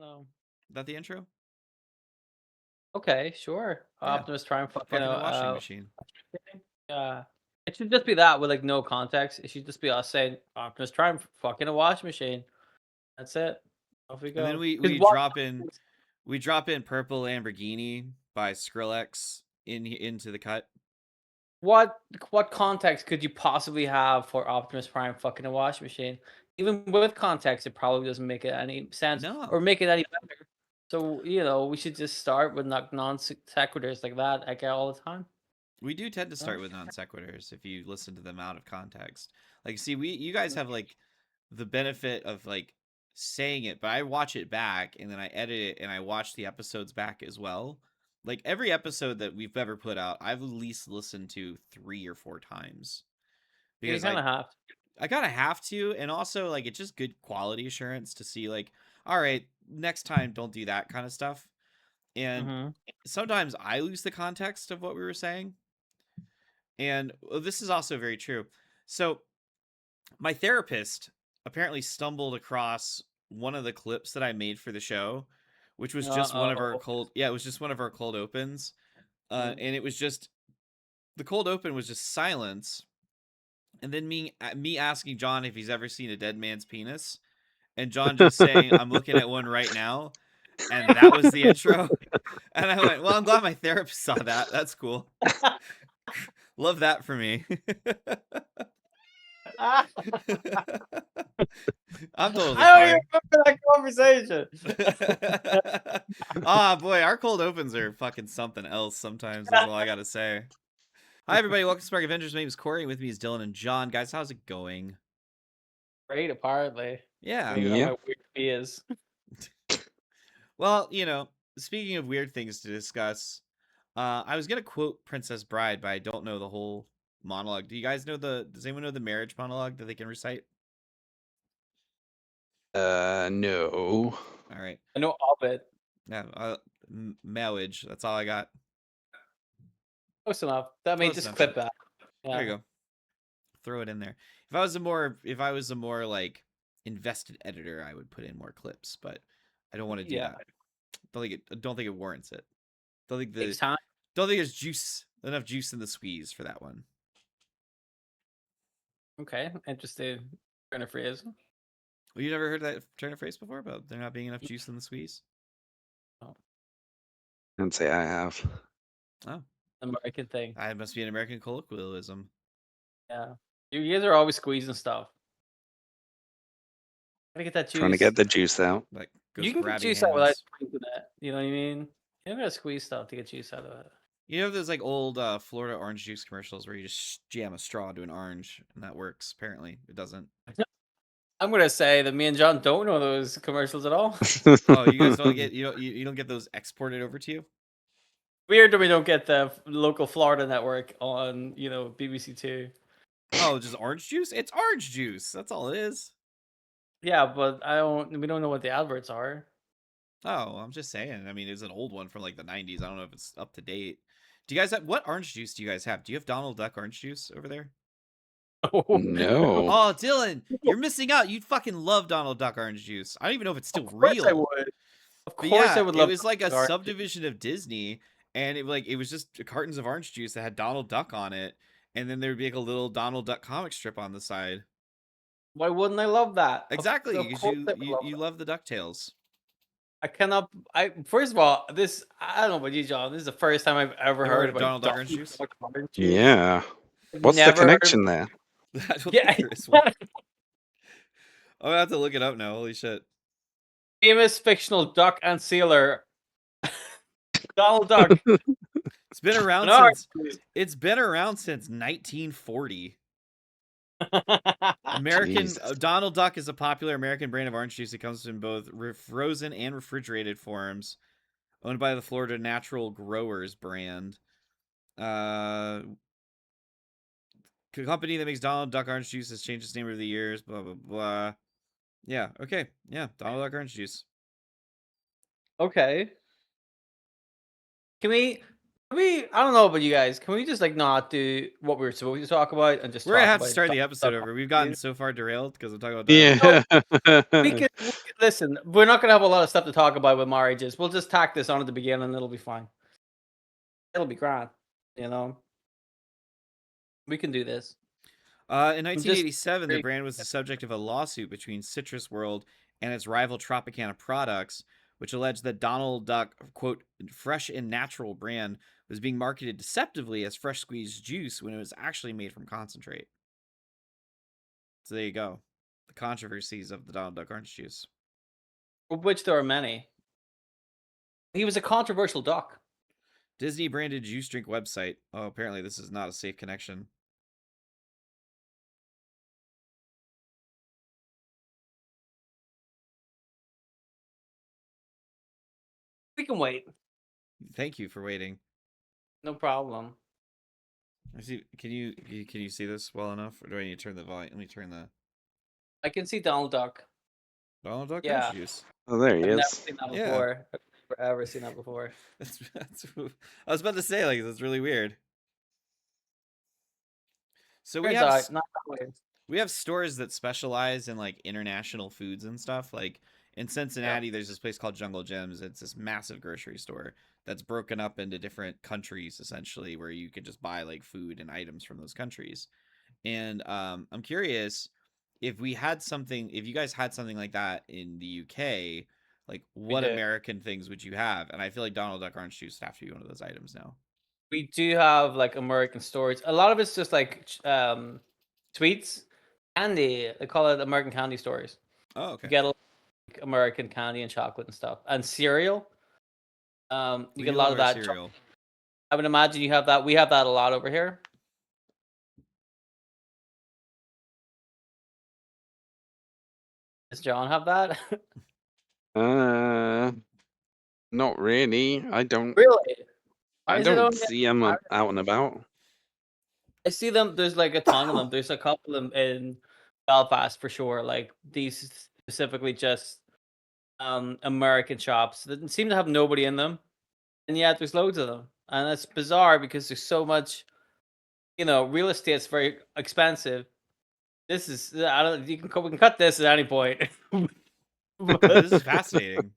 know. Is that the intro? Okay, sure. Yeah. Optimus Prime fucking Fucking a washing machine. it should just be that with like no context. It should just be us saying Optimus Prime fucking a washing machine. That's it. Off we And then go. we drop in Purple Lamborghini by Skrillex into the cut. What context could you possibly have for Optimus Prime fucking a washing machine? Even with context, it probably doesn't make any sense No. or make it any better. So we should just start with non sequiturs like that. I get all the time. We do tend to start with non sequiturs if you listen to them out of context. Like, see, you guys have like the benefit of like saying it, but I watch it back and then I edit it and I watch the episodes back as well. Like every episode that we've ever put out, I've at least listened to 3 or 4 times You because kind of have to. I kind of have to, and also like it's just good quality assurance to see like, all right, next time don't do that kind of stuff. And sometimes I lose the context of what we were saying. And this is also very true. So my therapist apparently stumbled across one of the clips that I made for the show, which was just one of our it was just one of our cold opens. And it was just the cold open was just silence. And then me asking John if he's ever seen a dead man's penis, and John just saying, "I'm looking at one right now," and that was the intro. And I went, "Well, I'm glad my therapist saw that. That's cool. Love that for me." I'm totally I fine. don't even remember that conversation. Ah, boy, our cold opens are fucking something else sometimes. That's all I gotta say. Hi, everybody. Welcome to Spark Avengers. My name is Corey. With me is Dylan and John. Guys, how's it going? Great, apparently. Yeah. My weird fears. Well, speaking of weird things to discuss, I was gonna quote Princess Bride, but I don't know the whole monologue. Do you guys know does anyone know the marriage monologue that they can recite? No. All right. I know of it. Yeah, marriage. That's all I got. Close enough. That means just clip that. Yeah. There you go. Throw it in there. If I was a more like invested editor, I would put in more clips, but I don't want to do that. Don't think it warrants it. Takes time. Don't think there's enough juice in the squeeze for that one. Okay, interesting turn of phrase. Well, you never heard that turn of phrase before about there not being enough juice in the squeeze? Oh. I'd say I have. Oh. American thing. It must be an American colloquialism. Yeah. You guys are always squeezing stuff. Gotta get that juice. Trying to get the juice out. Like you can get juice out without squeezing it. You know what I mean? You gotta squeeze stuff to get juice out of it. You know those like old Florida orange juice commercials where you just jam a straw into an orange and that works? Apparently, it doesn't. I'm gonna say that me and John don't know those commercials at all. Oh, you guys don't get you don't get those exported over to you? Weird that we don't get the local Florida network on BBC Two. Oh, just orange juice? It's orange juice. That's all it is. Yeah, but we don't know what the adverts are. Oh, I'm just saying. I mean, it's an old one from like the 90s. I don't know if it's up to date. Do you guys have what orange juice do you guys have? Do you have Donald Duck orange juice over there? No. Oh, Dylan, you're missing out. You'd fucking love Donald Duck orange juice. I don't even know if it's still Of course real. I would. Of course I would love it was like a Donald Duck. subdivision of Disney, and it was just cartons of orange juice that had Donald Duck on it, and then there'd be like a little Donald Duck comic strip on the side. Why wouldn't I love that? Exactly, because you love the DuckTales. First of all, I don't know about you, John. This is the first time I've ever heard about Donald Duck orange juice. Yeah. What's the connection there? I don't think there is one. I'm gonna have to look it up now. Holy shit. Famous fictional duck and sealer. Donald Duck. It's been around since 1940. Donald Duck is a popular American brand of orange juice. It comes in both frozen and refrigerated forms, owned by the Florida Natural Growers brand. Company that makes Donald Duck orange juice has changed its name over the years. Blah blah blah. Yeah. Okay. Yeah. Donald Duck orange juice. Okay. Can we I don't know about you guys. Can we just like not do what we were supposed to talk about and just We're gonna talk have to about start the episode stuff? over. We've gotten so far derailed because I'm talking about Yeah. We could listen. We're not gonna have a lot of stuff to talk about with marriages. We'll just tack this on at the beginning, and it'll be fine. It'll be grand. You know, we can do this. In I'm just 1987, the brand was the subject of a lawsuit between Citrus World and its rival Tropicana Products, which alleged that Donald Duck, quote, fresh and natural brand was being marketed deceptively as fresh squeezed juice when it was actually made from concentrate. So there you go. The controversies of the Donald Duck orange juice. of which there are many. He was a controversial duck. Disney branded juice drink website. Oh, apparently this is not a safe connection. We can wait. Thank you for waiting. No problem. I see. Can you see this well enough, or do I need to turn the volume? Let me turn the I can see Donald Duck. Donald Duck Yeah. orange juice. Oh, there he I've never is. seen that Yeah. before. I've never ever seen that before. That's I was about to say, like, that's really weird. So we Turns have out, not that way. we have stores that specialize in like international foods and stuff. Like in Cincinnati, there's this place called Jungle Gyms. It's this massive grocery store that's broken up into different countries essentially, where you could just buy like food and items from those countries. And I'm curious if we had something, if you guys had something like that in the UK, like what do. American things would you have? And I feel like Donald Duck orange juice would have to be one of those items now. We do have like American stores. A lot of it's just like sweets, candy. They call it American candy stores. Oh, You okay. get like American candy and chocolate and stuff, and cereal. You We get a do lot love of our that. cereal. I would imagine you have that. We have that a lot over here. Does John have that? Not really. I don't. Really? Why I is it don't only? see him out and about. I see them. There's like a ton of them. There's a couple of them in Belfast for sure. Like these specifically just American shops that seem to have nobody in them, and yet there's loads of them, and it's bizarre because there's so much. You know, real estate's very expensive. This is I don't. We can cut this at any point. This is fascinating.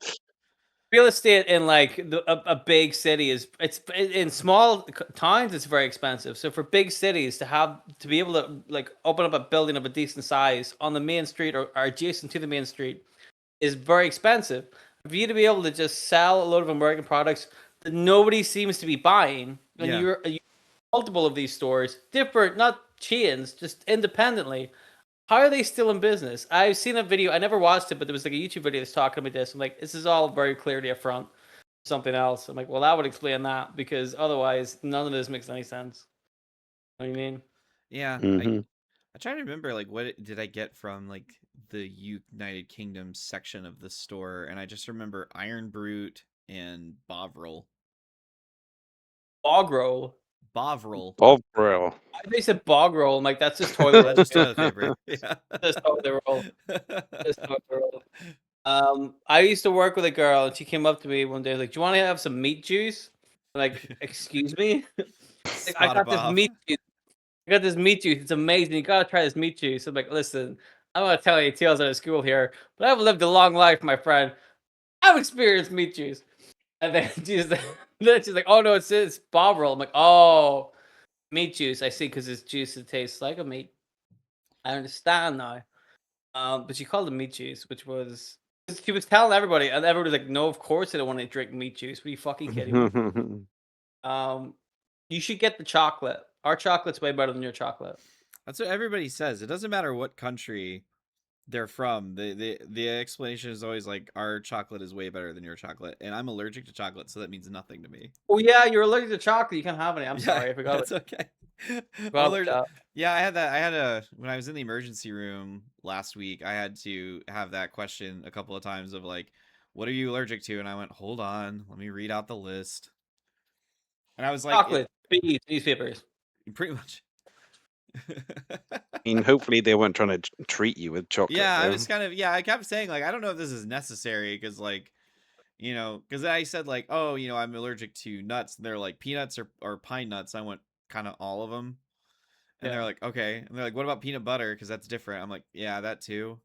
Real estate in like a big city is it's in small towns it's very expensive. So for big cities to be able to like open up a building of a decent size on the main street or adjacent to the main street is very expensive. For you to be able to just sell a load of American products that nobody seems to be buying, and Yeah. you multiple of these stores, different, not chains, just independently. How are they still in business? I've seen a video. I never watched it, but there was like a YouTube video that's talking about this. I'm like, this is all very clearly a front. Something else. I'm like, well, that would explain that because otherwise, none of this makes any sense. You know what I mean? Yeah. Mhm. I try to remember like what did I get from like the United Kingdom section of the store, and I just remember Iron Brute and Bovril. Bog roll. Bovril. Bovril. They said bog roll. I'm like, that's just toilet roll. That's just toilet paper. Yeah. Just toilet roll. Just toilet roll. I used to work with a girl, and she came up to me one day like, "Do you want to have some meat juice?" I'm like, excuse me. Like, I got this meat juice. I got this meat juice. It's amazing. You gotta try this meat juice. I'm like, listen, I'm not telling you tales out of school here, but I've lived a long life, my friend. I've experienced meat juice. And then she's like, oh no, it's Bob roll. I'm like, oh, meat juice. I see, because it's juice that tastes like a meat. I understand now. But she called it meat juice, which was she was telling everybody, and everybody was like, no, of course I don't want to drink meat juice. What are you fucking kidding me? You should get the chocolate. Our chocolate's way better than your chocolate. That's what everybody says. It doesn't matter what country they're from. The explanation is always like our chocolate is way better than your chocolate, and I'm allergic to chocolate, so that means nothing to me. Oh yeah, you're allergic to chocolate. You can't have any. I'm sorry, I forgot. That's okay. That. Yeah, I had a when I was in the emergency room last week, I had to have that question a couple of times of like, what are you allergic to? And I went, hold on, let me read out the list. And I was like, Chocolate, bees, newspapers. pretty much. I mean, hopefully they weren't trying to treat you with chocolate. Yeah, I though. was kind of I kept saying like I don't know if this is necessary because like You know, because I said like, oh, you know, I'm allergic to nuts. And they're like peanuts or pine nuts. I went kind of all of them. And they're like, okay. And they're like, what about peanut butter? Because that's different. I'm like, yeah, that too.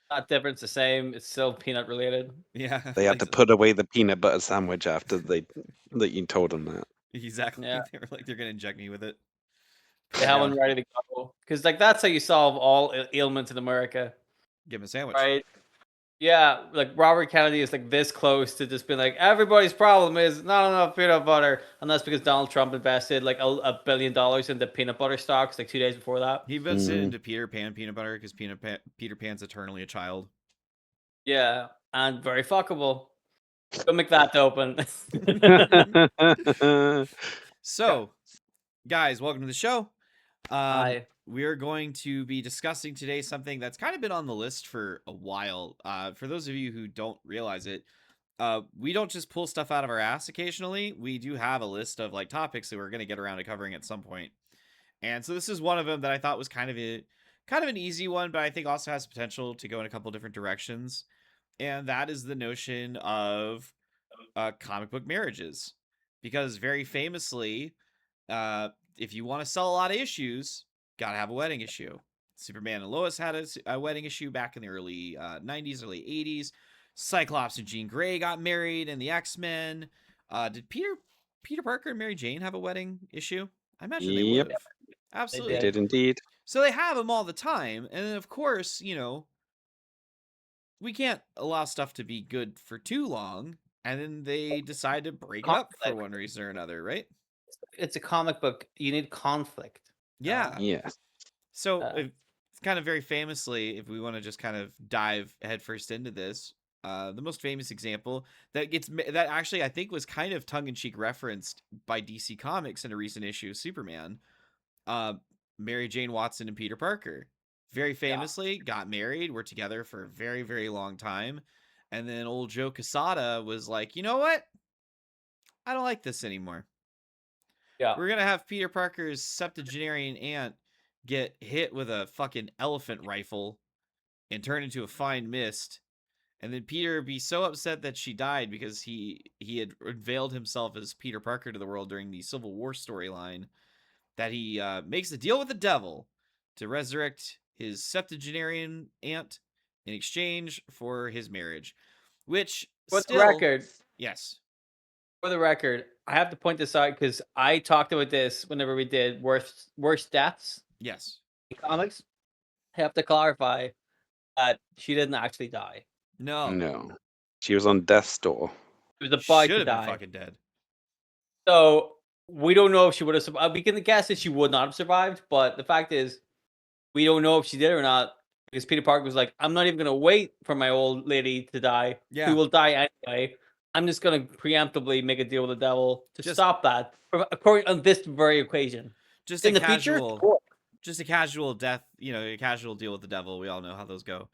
Not different, it's the same. It's still peanut related. Yeah. They had like, to put away the peanut butter sandwich after that you told them that. exactly. Yeah. They were like, they're gonna inject me with it. They have one ready to go. Because like that's how you solve all ailments in America, Give him a sandwich. right? Yeah, like Robert Kennedy is like this close to just being like everybody's problem is not enough peanut butter, and that's because Donald Trump invested like $1 billion into peanut butter stocks like 2 days before that. He invested into Peter Pan peanut butter because Peter Pan's eternally a child. Yeah, and very fuckable. Go make that open. So, guys, welcome to the show. Hi. We are going to be discussing today something that's kind of been on the list for a while. For those of you who don't realize it, we don't just pull stuff out of our ass occasionally. We do have a list of like topics that we're going to get around to covering at some point. And so this is one of them that I thought was kind of an easy one, but I think also has potential to go in a couple different directions. And that is the notion of comic book marriages. Because very famously, if you want to sell a lot of issues, gotta have a wedding issue. Superman and Lois had a wedding issue back in the early 90s, early 80s. Cyclops and Jean Grey got married in the X-Men. Did Peter Parker and Mary Jane have a wedding issue? I imagine they would have. Absolutely. They did indeed. So they have them all the time. And then, of course, you know, we can't allow stuff to be good for too long. And then they decide to break it up for one reason or another, right? It's a comic book. You need conflict. Yeah. Yeah. So it's kind of very famously, if we want to just kind of dive headfirst into this, the most famous example that actually I think was kind of tongue-in-cheek referenced by DC Comics in a recent issue of Superman, Mary Jane Watson and Peter Parker. Very famously got married, were together for a very, very long time. And then old Joe Quesada was like, you know what? I don't like this anymore. Yeah. We're going to have Peter Parker's septuagenarian aunt get hit with a fucking elephant rifle and turn into a fine mist. And then Peter be so upset that she died because he had unveiled himself as Peter Parker to the world during the Civil War storyline that he makes a deal with the devil to resurrect his septuagenarian aunt in exchange for his marriage. Which For still, the record, yes. For the record, I have to point this out because I talked about this whenever we did worst deaths Yes. in comics. I have to clarify that she didn't actually die. No. She was on death's door. She was about Should to have been die. fucking dead. So we don't know if she would have survived. We can guess that she would not have survived, but the fact is, we don't know if she did or not because Peter Parker was like, "I'm not even gonna wait for my old lady to die. Yeah. Who will die anyway. I'm just gonna preemptively make a deal with the devil to stop that." According on this very equation, just in a the future, just a casual death, you know, a casual deal with the devil. We all know how those go.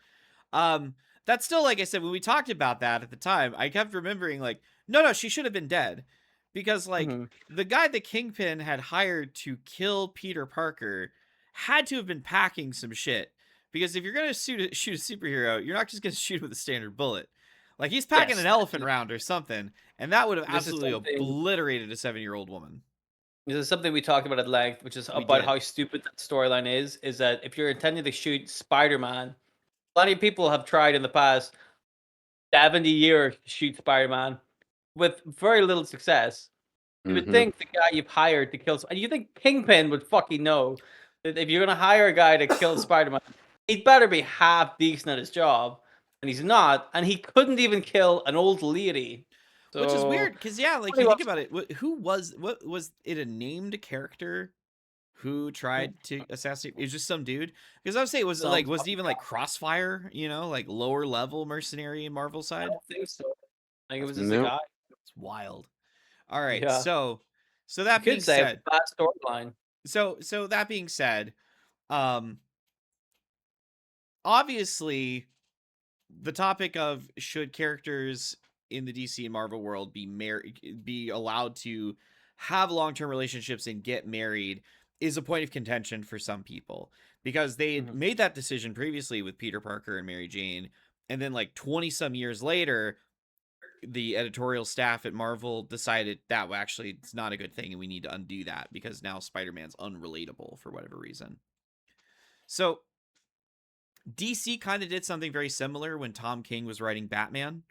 That's still, like I said, when we talked about that at the time, I kept remembering like, no, she should have been dead. Because like the guy that Kingpin had hired to kill Peter Parker had to have been packing some shit. Because if you're gonna shoot a superhero, you're not just gonna shoot with a standard bullet. Like he's packing an elephant round or something, and that would have absolutely obliterated a 7-year-old woman. This is something we talked about at length, which is about how stupid that storyline is. Is that if you're intending to shoot Spider-Man, plenty of people have tried in the past 70 years to shoot Spider-Man with very little success. You would think the guy you've hired to kill, and you think Kingpin would fucking know that if you're gonna hire a guy to kill Spider-Man, he'd better be half decent at his job, and he's not, and he couldn't even kill an old lady. So, which is weird, because like you think about it, what was it a named character who tried to assassinate? It was just some dude. Because I would say it was like, was it even like Crossfire? You know, like lower level mercenary in Marvel side. I don't think so. I think it was just a guy. It's wild. All right, so that being said, fast storyline. So that being said, obviously, the topic of should characters in the DC and Marvel world be allowed to have long-term relationships and get married is a point of contention for some people, because they made that decision previously with Peter Parker and Mary Jane, and then like 20 some years later the editorial staff at Marvel decided that actually it's not a good thing and we need to undo that because now Spider-Man's unrelatable for whatever reason. So DC kind of did something very similar when Tom King was writing Batman.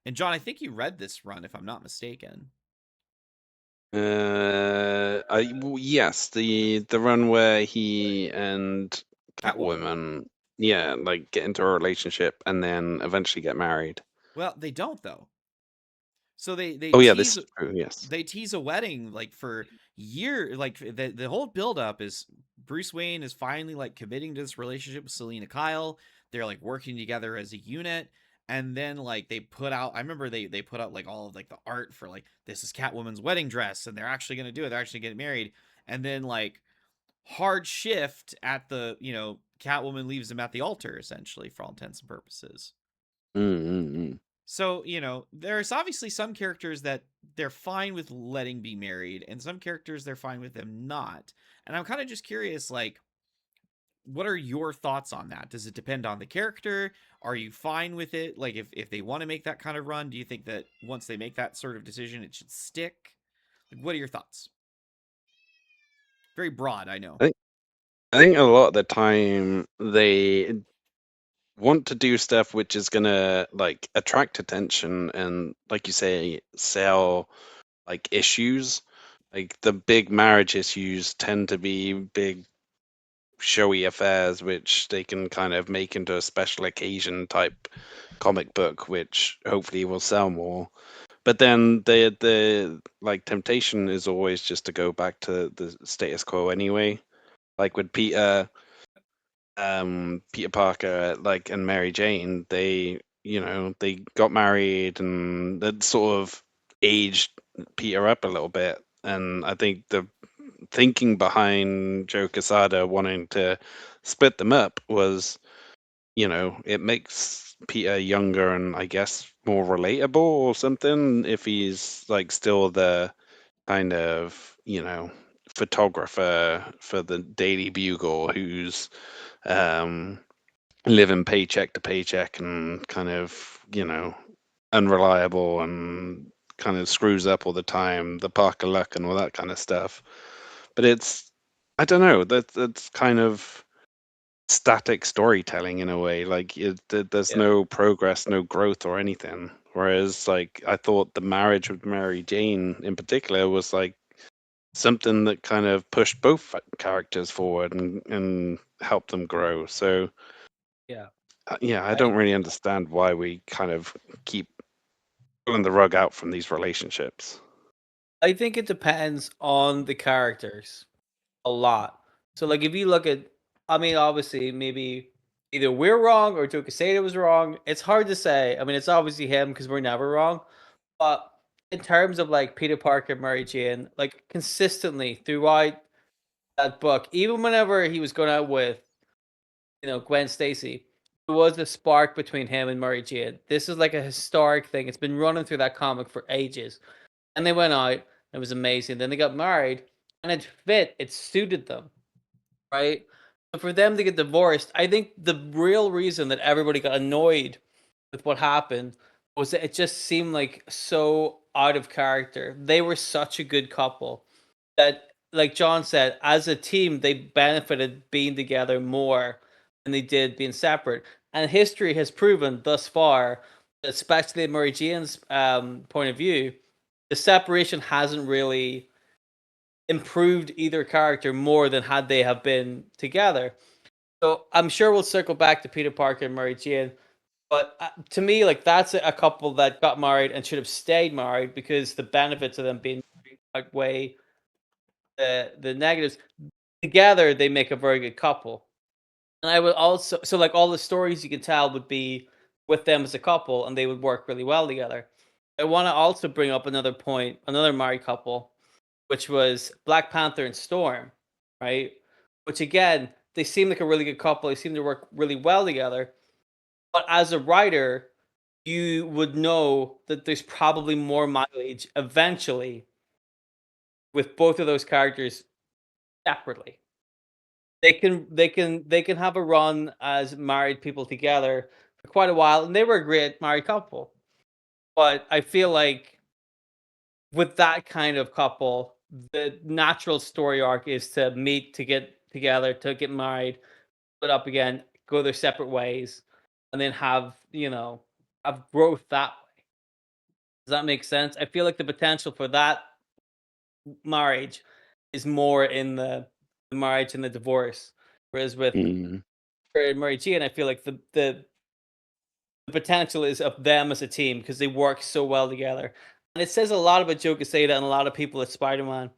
And John, I think you read this run if I'm not mistaken. Yes, the run where he and Catwoman. Catwoman, like get into a relationship and then eventually get married. Well, they don't though. So they Oh yeah, this tease is true. Yes. they tease a wedding like for years. Like the whole buildup is Bruce Wayne is finally like committing to this relationship with Selena Kyle. They're like working together as a unit. And then like they put out, I remember they put out like all of like the art for like this is Catwoman's wedding dress and they're actually gonna do it. They're actually getting married. And then like hard shift at the, Catwoman leaves him at the altar essentially for all intents and purposes. Mm-hmm. So, there's obviously some characters that they're fine with letting be married, and some characters they're fine with them not. And I'm kind of just curious, like, what are your thoughts on that? Does it depend on the character? Are you fine with it? Like, if they want to make that kind of run, do you think that once they make that sort of decision, it should stick? Like, what are your thoughts? Very broad, I know. I think a lot of the time they want to do stuff which is gonna like attract attention and, like you say, sell like issues. Like the big marriage issues tend to be big showy affairs which they can kind of make into a special occasion type comic book which hopefully will sell more. But then the like temptation is always just to go back to the status quo anyway. Like with Peter Parker, like, and Mary Jane, they got married and that sort of aged Peter up a little bit. And I think the thinking behind Joe Quesada wanting to split them up was, it makes Peter younger and I guess more relatable or something if he's like still the kind of, photographer for the Daily Bugle who's um, living paycheck to paycheck and kind of, unreliable and kind of screws up all the time, the Parker luck and all that kind of stuff. But I don't know, that's kind of static storytelling in a way. Like there's no progress, no growth or anything. Whereas, like, I thought the marriage with Mary Jane in particular was like something that kind of pushed both characters forward and helped them grow. So Yeah. yeah, I don't really understand why we kind of keep pulling the rug out from these relationships. I think it depends on the characters a lot. So, like, if you look at, I mean, obviously, maybe either we're wrong or Joe Quesada was wrong. It's hard to say. I mean, it's obviously him because we're never wrong. But in terms of like Peter Parker, Mary Jane, like consistently throughout that book, even whenever he was going out with, Gwen Stacy, there was a spark between him and Mary Jane. This is like a historic thing. It's been running through that comic for ages. And they went out. It was amazing. Then they got married, and it fit. It suited them, right? So for them to get divorced, I think the real reason that everybody got annoyed with what happened was that it just seemed like so out of character. They were such a good couple that, like John said, as a team, they benefited being together more than they did being separate. And history has proven thus far, especially in Mary Jane's point of view, the separation hasn't really improved either character more than had they have been together. So I'm sure we'll circle back to Peter Parker and Mary Jane, but to me, like that's a couple that got married and should have stayed married because the benefits of them being married outweigh the negatives. Together, they make a very good couple. And I would also, so like all the stories you can tell would be with them as a couple, and they would work really well together. I want to also bring up another point, another married couple, which was Black Panther and Storm, right? Which again, they seem like a really good couple. They seem to work really well together. But as a writer, you would know that there's probably more mileage eventually with both of those characters separately. They can have a run as married people together for quite a while, and they were a great married couple. But I feel like with that kind of couple, the natural story arc is to meet, to get together, to get married, split up again, go their separate ways, and then have, have growth that way. Does that make sense? I feel like the potential for that marriage is more in the marriage and the divorce. Whereas with Mm. Fred and Mary Jane, I feel like the potential is of them as a team because they work so well together. And it says a lot about Joe Quesada and a lot of people at Spider-Man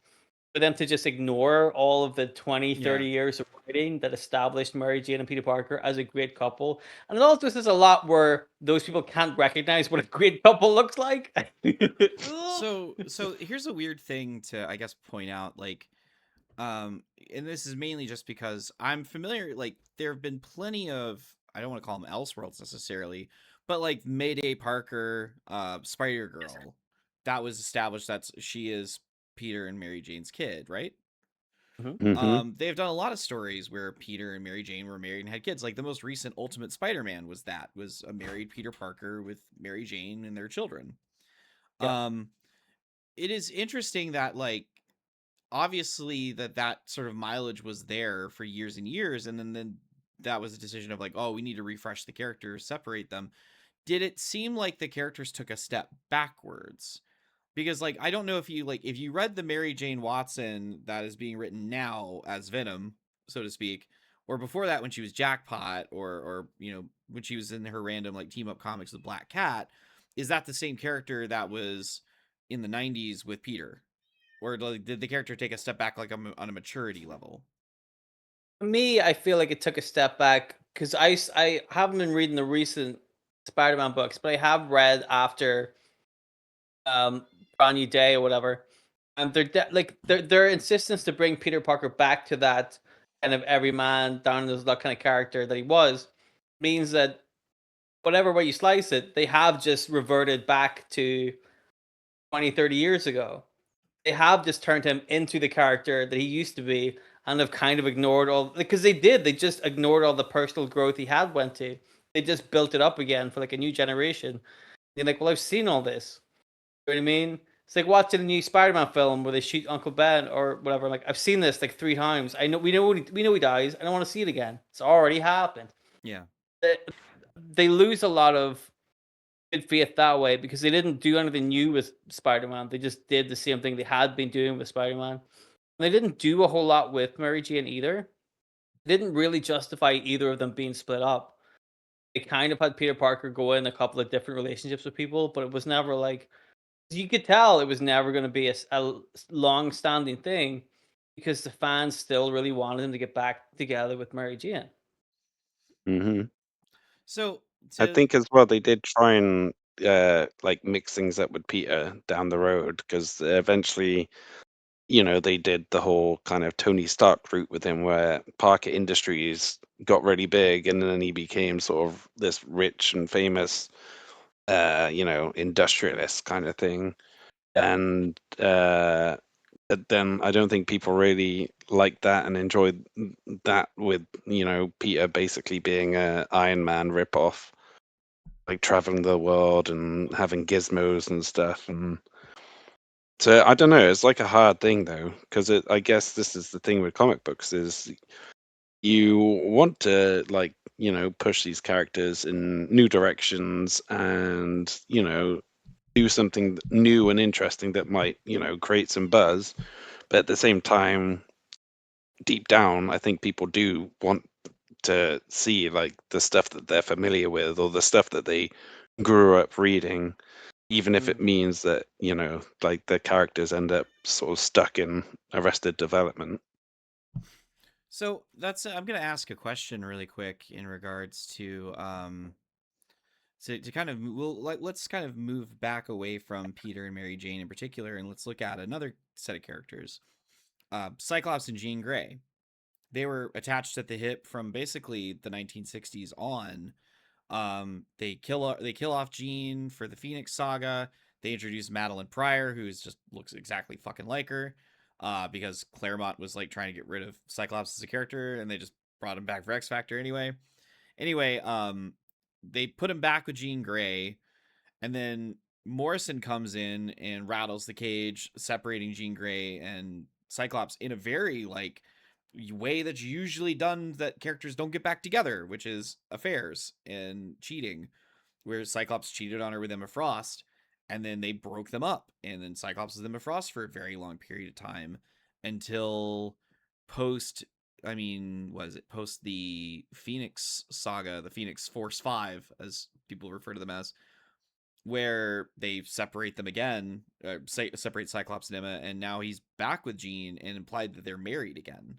for them to just ignore all of the 20, 30 Yeah. years of writing that established Mary Jane and Peter Parker as a great couple. And it also says a lot where those people can't recognize what a great couple looks like. So here's a weird thing to, I guess, point out. Like, and this is mainly just because I'm familiar. Like, there have been plenty of, I don't want to call them Elseworlds necessarily, but like Mayday Parker, Spider Girl, that was established that she is Peter and Mary Jane's kid, right? Mhm. Mm-hmm. They've done a lot of stories where Peter and Mary Jane were married and had kids. Like the most recent Ultimate Spider-Man was a married Peter Parker with Mary Jane and their children. Yep. Um, it is interesting that, like, obviously that sort of mileage was there for years and years, and then that was a decision of like, oh, we need to refresh the characters, separate them. Did it seem like the characters took a step backwards? Because, like, I don't know if you read the Mary Jane Watson that is being written now as Venom, so to speak, or before that when she was Jackpot, or when she was in her random like team up comics with Black Cat, is that the same character that was in the 90s with Peter? Or like, did the character take a step back, like, on a maturity level? For me, I feel like it took a step back because I haven't been reading the recent Spider-Man books, but I have read after Brand New Day or whatever. And like their insistence to bring Peter Parker back to that kind of everyman, down as luck kind of character that he was means that whatever way you slice it, they have just reverted back to 20, 30 years ago. They have just turned him into the character that he used to be and have kind of ignored all, because they just ignored all the personal growth he had went to. They just built it up again for like a new generation. They're like, well, I've seen all this. You know what I mean? It's like watching a new Spider-Man film where they shoot Uncle Ben or whatever. Like, I've seen this like 3 times. We know he dies. I don't want to see it again. It's already happened. Yeah. They, they lose a lot of good faith that way because they didn't do anything new with Spider-Man. They just did the same thing they had been doing with Spider-Man. And they didn't do a whole lot with Mary Jane either. They didn't really justify either of them being split up. They kind of had Peter Parker go in a couple of different relationships with people, but it was never like, you could tell it was never going to be a long-standing thing because the fans still really wanted him to get back together with Mary Jane. Mm-hmm. So I to think as well they did try and like mix things up with Peter down the road because eventually, they did the whole kind of Tony Stark route with him where Parker Industries got really big and then he became sort of this rich and famous, industrialist kind of thing. And but then I don't think people really liked that and enjoyed that with, Peter basically being a Iron Man ripoff, like traveling the world and having gizmos and stuff. And so I don't know. It's like a hard thing though, because I guess this is the thing with comic books is you want to like push these characters in new directions and do something new and interesting that might create some buzz. But at the same time, deep down, I think people do want to see like the stuff that they're familiar with or the stuff that they grew up reading, even if it Mm. means that like the characters end up sort of stuck in Arrested Development. so that's I'm gonna ask a question really quick in regards to to kind of, let's kind of move back away from Peter and Mary Jane in particular, and let's look at another set of characters. Cyclops and Jean Grey. They were attached at the hip from basically the 1960s on. They kill off Jean for the Phoenix Saga. They introduce Madeline Pryor, who's just looks exactly fucking like her, because Claremont was like trying to get rid of Cyclops as a character, and they just brought him back for X Factor anyway. Anyway, they put him back with Jean Grey, and then Morrison comes in and rattles the cage, separating Jean Grey and Cyclops in a very like way that's usually done that characters don't get back together, which is affairs and cheating, where Cyclops cheated on her with Emma Frost, and then they broke them up, and then Cyclops was Emma Frost for a very long period of time until post. I mean, was it post the Phoenix saga, the Phoenix Force 5, as people refer to them as, where they separate them again, separate Cyclops and Emma, and now he's back with Jean and implied that they're married again.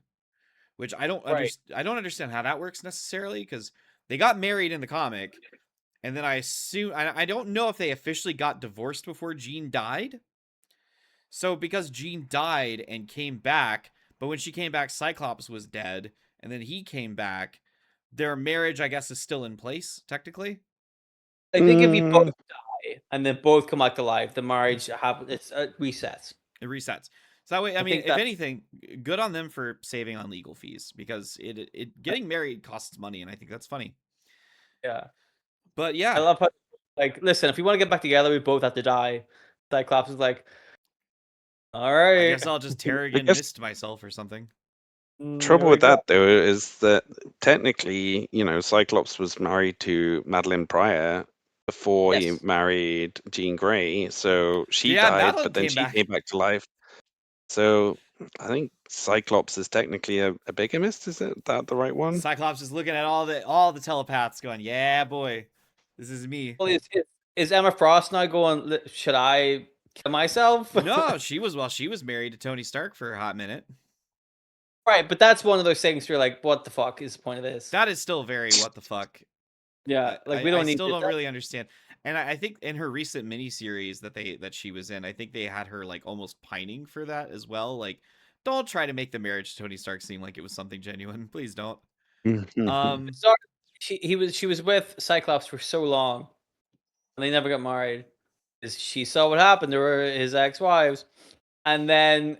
Which I don't understand how that works necessarily, because they got married in the comic, and then I assume I don't know if they officially got divorced before Jean died. So because Jean died and came back, but when she came back, Cyclops was dead, and then he came back. Their marriage, I guess, is still in place technically. I think if you both die and then both come back to life, the marriage resets. It resets. So that way, I mean, if anything, good on them for saving on legal fees, because it getting married costs money, and I think that's funny. Yeah. But yeah, I love how, like, listen, if you want to get back together, we both have to die. Cyclops is like, all right. I guess I'll just Terrigen mist myself or something. Trouble with that though is that technically, you know, Cyclops was married to Madeline Pryor before he married Jean Grey, so she died, Madeline but then she came back to life. So I think Cyclops is technically a bigamist. Is it that the right one? Cyclops is looking at all the telepaths, going, "Yeah, boy, this is me." Well, is Emma Frost now going? Should I kill myself? No, she was married to Tony Stark for a hot minute. Right, but that's one of those things where you're like, what the fuck is the point of this? That is still very what the fuck. Yeah, like we don't need. I still don't really understand. And I think in her recent miniseries that she was in, I think they had her like almost pining for that as well. Like, don't try to make the marriage to Tony Stark seem like it was something genuine. Please don't. She was with Cyclops for so long, and they never got married. She saw what happened to his ex-wives, and then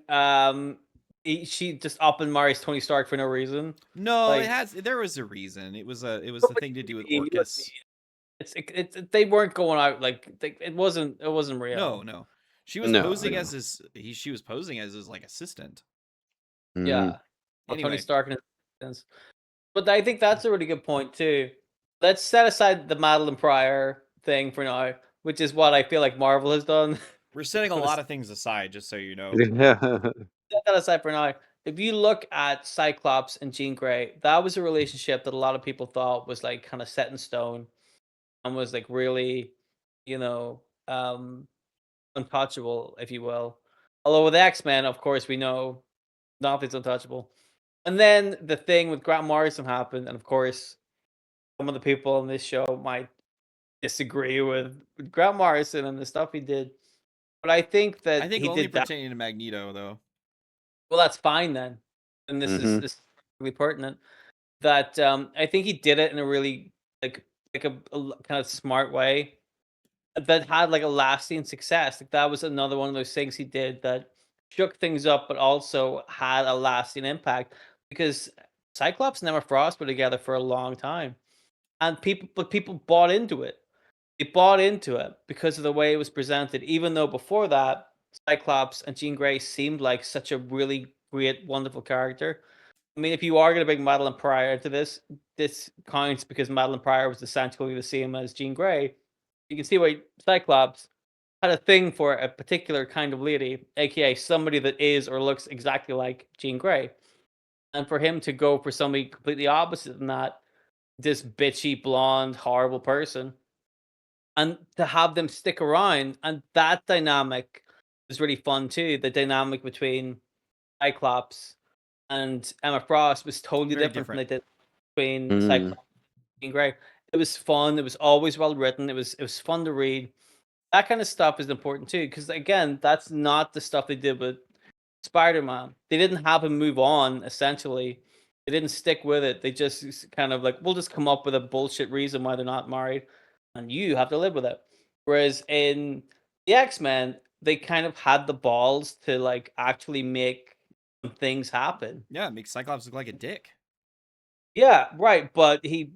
she just up and marries Tony Stark for no reason. No, like, there was a reason. It was the thing to do with Orcus. They weren't going out like it wasn't real. No. She was posing as she was posing as his like assistant. Yeah. Anyway. Tony Stark and his, but I think that's a really good point too. Let's set aside the Madeline Pryor thing for now, which is what I feel like Marvel has done. We're setting a lot of things aside, just so you know. Set that aside for now. If you look at Cyclops and Jean Grey, that was a relationship that a lot of people thought was like kind of set in stone and was like really, you know, untouchable, if you will. Although with X-Men, of course, we know nothing's untouchable. And then the thing with Grant Morrison happened, and of course, some of the people on this show might disagree with Grant Morrison and the stuff he did. But I think that he only did pertaining to Magneto, though. Well, that's fine then. And this is really pertinent. That I think he did it in a really like a kind of smart way that had like a lasting success. Like that was another one of those things he did that shook things up, but also had a lasting impact because Cyclops and Emma Frost were together for a long time, and people bought into it. They bought into it because of the way it was presented. Even though before that, Cyclops and Jean Grey seemed like such a really great, wonderful character. I mean, if you are going to bring Madeline Pryor into this counts because Madeline Pryor was essentially the same as Jean Grey. You can see why Cyclops had a thing for a particular kind of lady, aka somebody that is or looks exactly like Jean Grey. And for him to go for somebody completely opposite than that, this bitchy, blonde, horrible person, and to have them stick around, and that dynamic was really fun too. The dynamic between Cyclops and Emma Frost was totally different than they did between Cyclops and Jean Grey. It was fun. It was always well written. It was fun to read. That kind of stuff is important too, because again, that's not the stuff they did with Spider-Man. They didn't have him move on. Essentially, they didn't stick with it. They just kind of like, we'll just come up with a bullshit reason why they're not married, and you have to live with it. Whereas in the X-Men, they kind of had the balls to like actually make things happen. Yeah, it makes Cyclops look like a dick. Yeah, right. But it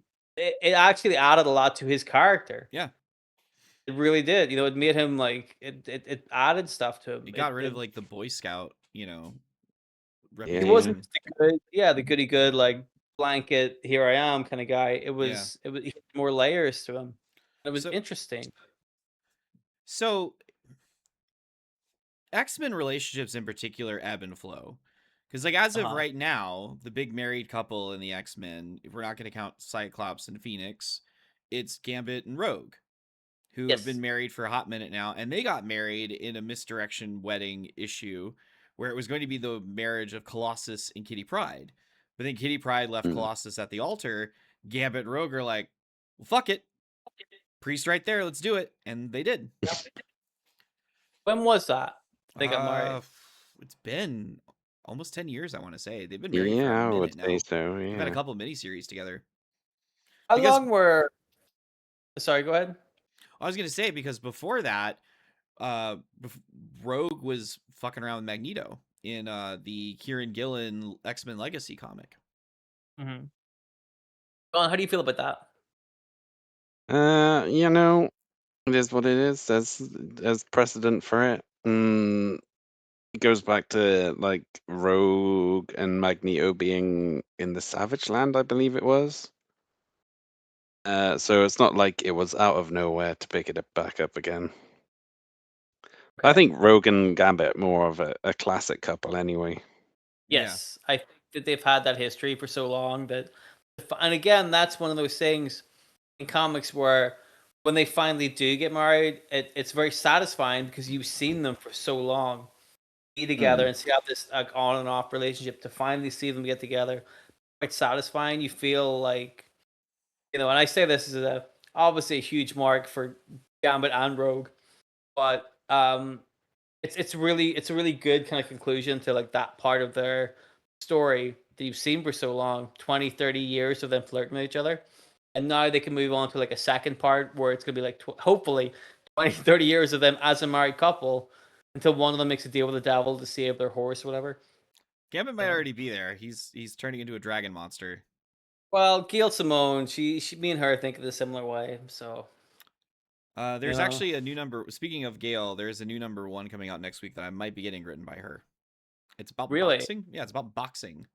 actually added a lot to his character. Yeah. It really did. It made him like it added stuff to him. It got rid of like the Boy Scout, He wasn't reputation. just the goody good, like blanket, here I am kind of guy. It was he had more layers to him. It was interesting. So X-Men relationships in particular ebb and flow. Because like as of right now, the big married couple in the X-Men, if we're not going to count Cyclops and Phoenix, it's Gambit and Rogue, who have been married for a hot minute now, and they got married in a misdirection wedding issue where it was going to be the marriage of Colossus and Kitty Pryde. But then Kitty Pryde left Colossus at the altar. Gambit and Rogue are like, well, fuck it. Priest right there, let's do it. And they did. When was that? They got married. It's been almost 10 years, I want to say. They've been married for Yeah, a I minute would now. say so. They've had a Yeah. couple of miniseries together. How long were? Sorry, go ahead. I was gonna say because before that, Rogue was fucking around with Magneto in the Kieran Gillen X-Men Legacy comic. Mm-hmm. Well, how do you feel about that? It is what it is. There's precedent for it. It goes back to like Rogue and Magneto being in the Savage Land, I believe it was. So it's not like it was out of nowhere to pick it back up again. Okay. I think Rogue and Gambit more of a classic couple anyway. Yes, I think that they've had that history for so long that, and again, that's one of those things in comics where when they finally do get married, it's very satisfying because you've seen them for so long be together and see how this on and off relationship to finally see them get together. Quite satisfying. You feel like, and I say this is obviously a huge mark for Gambit and Rogue, but it's a really good kind of conclusion to like that part of their story that you've seen for so long, 20, 30 years of them flirting with each other. And now they can move on to like a second part where it's going to be like, hopefully 20, 30 years of them as a married couple until one of them makes a deal with the devil to save their horse or whatever. Gambit might already be there. He's turning into a dragon monster. Well, Gail Simone, she me and her think of the similar way. So there's actually a new number. Speaking of Gail, there's a new number 1 coming out next week that I might be getting written by her. It's about boxing. Yeah, it's about boxing.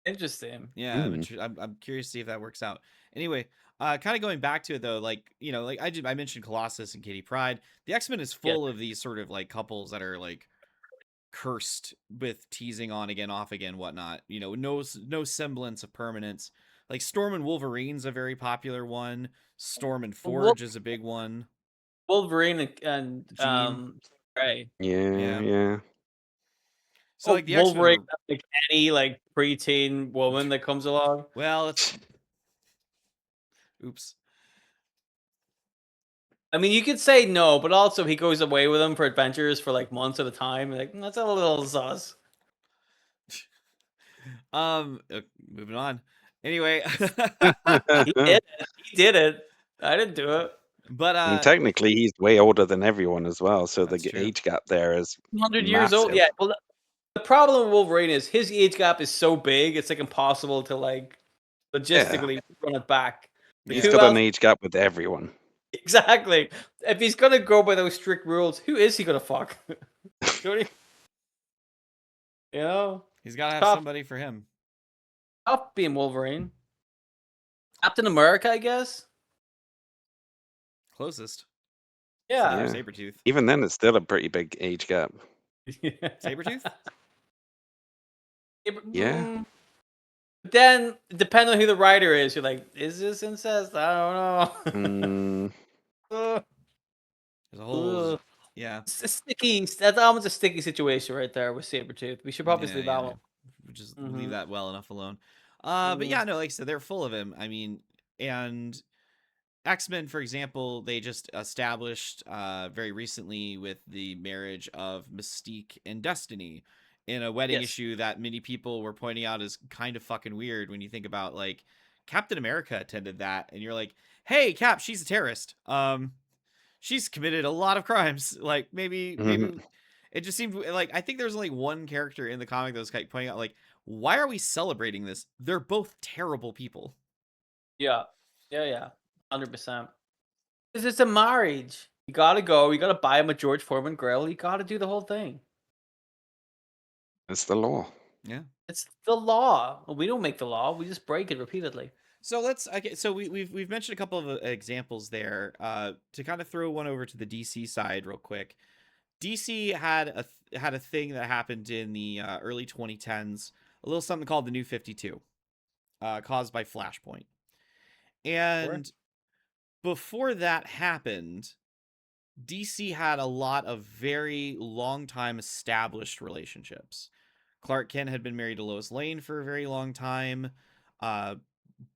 Interesting. Yeah, I'm curious to see if that works out. Anyway, kind of going back to it though, like like I mentioned Colossus and Kitty Pryde. The X-Men is full of these sort of like couples that are like cursed with teasing on again, off again, whatnot. No semblance of permanence. Like Storm and Wolverine's a very popular one. Storm and Forge is a big one. Wolverine and Ray. Yeah. So like the Wolverine, like any like preteen woman that comes along. Well, it's oops. I mean, you could say no, but also he goes away with them for adventures for like months at a time. Like that's a little sus. Moving on. Anyway, he did it. I didn't do it. But I mean, technically, he's way older than everyone as well, so the age gap there is 100 years old. Yeah. Well, the problem with Wolverine is his age gap is so big; it's like impossible to like logistically run it back. He's got an age gap with everyone. Exactly. If he's gonna go by those strict rules, who is he gonna fuck? He's gotta have somebody for him. Tough being Wolverine. Captain America, I guess. Closest. Yeah. Sabretooth. Even then, it's still a pretty big age gap. Sabretooth? Yeah. Then, depending on who the writer is, you're like, is this incest? I don't know. There's a whole... Yeah. It's a sticky... That's almost a sticky situation right there with Sabretooth. We should probably leave that one. We'll just leave that well enough alone. But yeah, no, like I said, they're full of him. I mean, and... X-Men, for example, they just established very recently with the marriage of Mystique and Destiny in a wedding issue that many people were pointing out as kind of fucking weird when you think about, like, Captain America attended that, and you're like, hey, Cap, she's a terrorist. She's committed a lot of crimes. Like, maybe it just seemed like, I think there's only one character in the comic that was kind of pointing out, like, why are we celebrating this? They're both terrible people. Yeah. 100%. Because it's a marriage. You gotta go. You gotta buy him a George Foreman grill. You gotta do the whole thing. It's the law. Yeah. It's the law. We don't make the law. We just break it repeatedly. So we've mentioned a couple of examples there. To kind of throw one over to the DC side real quick. DC had a thing that happened in the early 2010s, a little something called the New 52, caused by Flashpoint. And before that happened, DC had a lot of very long time established relationships. Clark Kent had been married to Lois Lane for a very long time. Uh,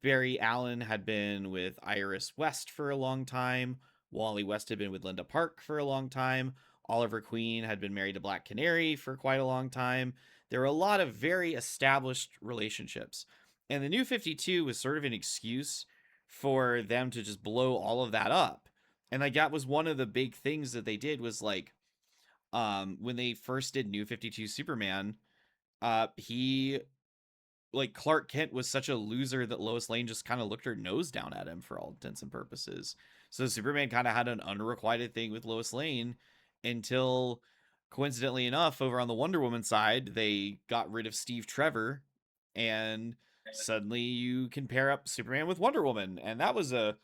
Barry Allen had been with Iris West for a long time. Wally West had been with Linda Park for a long time. Oliver Queen had been married to Black Canary for quite a long time. There were a lot of very established relationships. And the New 52 was sort of an excuse for them to just blow all of that up. And like that was one of the big things that they did was like when they first did New 52 Superman, he like Clark Kent was such a loser that Lois Lane just kind of looked her nose down at him for all intents and purposes. So Superman kind of had an unrequited thing with Lois Lane until, coincidentally enough, over on the Wonder Woman side, they got rid of Steve Trevor, and suddenly you can pair up Superman with Wonder Woman, and that was a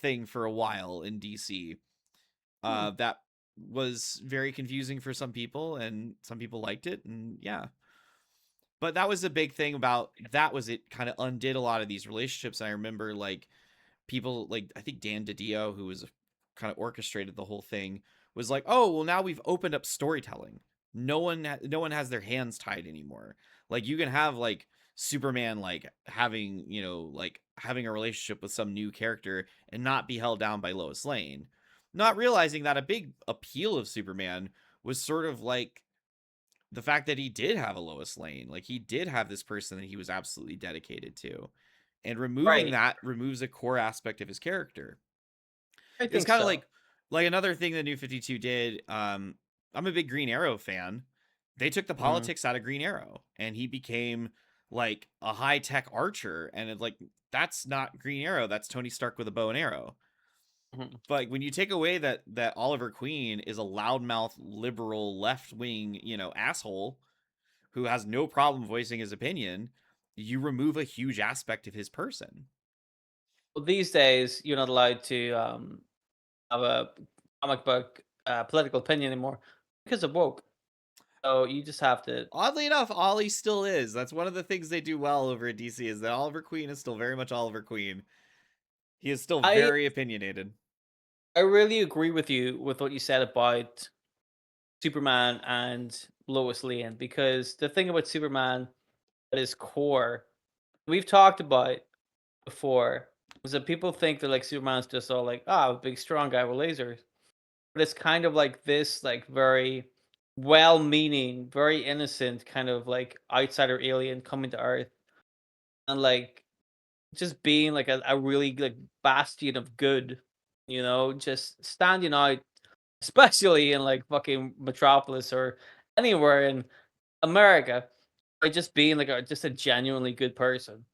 thing for a while in DC. That was very confusing for some people, and some people liked it, and yeah. But that was a big thing about that was it kind of undid a lot of these relationships. And I remember like people like I think Dan DiDio, who was kind of orchestrated the whole thing, was like, "Oh, well now we've opened up storytelling. No one has their hands tied anymore. Like you can have like Superman like having, like having a relationship with some new character and not be held down by Lois Lane." Not realizing that a big appeal of Superman was sort of like the fact that he did have a Lois Lane, like he did have this person that he was absolutely dedicated to, and removing Right. that removes a core aspect of his character. I It's think kind of so. like another thing that New 52 did. I'm a big Green Arrow fan. They took the Mhm. politics out of Green Arrow, and he became like a high tech archer, and it's like that's not Green Arrow. That's Tony Stark with a bow and arrow. Mhm. But when you take away that Oliver Queen is a loudmouth liberal left wing asshole who has no problem voicing his opinion, you remove a huge aspect of his person. Well, these days you're not allowed to have a comic book political opinion anymore because of woke. So you just have to. Oddly enough, Ollie still is. That's one of the things they do well over at DC is that Oliver Queen is still very much Oliver Queen. He is still I very opinionated. I really agree with you with what you said about Superman and Lois Lane because the thing about Superman at his core, we've talked about before, is that people think that like Superman's just all like, a big strong guy with lasers. But it's kind of like this like very well-meaning, very innocent kind of like outsider alien coming to Earth and like just being like a really like bastion of good, just standing out, especially in like fucking Metropolis or anywhere in America, by just being like just a genuinely good person.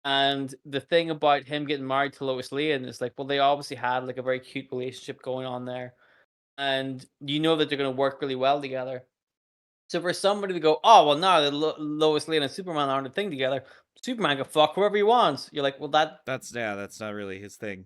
And the thing about him getting married to Lois Lane is like, well, they obviously had like a very cute relationship going on there, and you know that they're going to work really well together. So for somebody to go, oh well, no, Lois Lane and Superman aren't a thing together. Superman can fuck whoever he wants. You're like, well, That's not really his thing.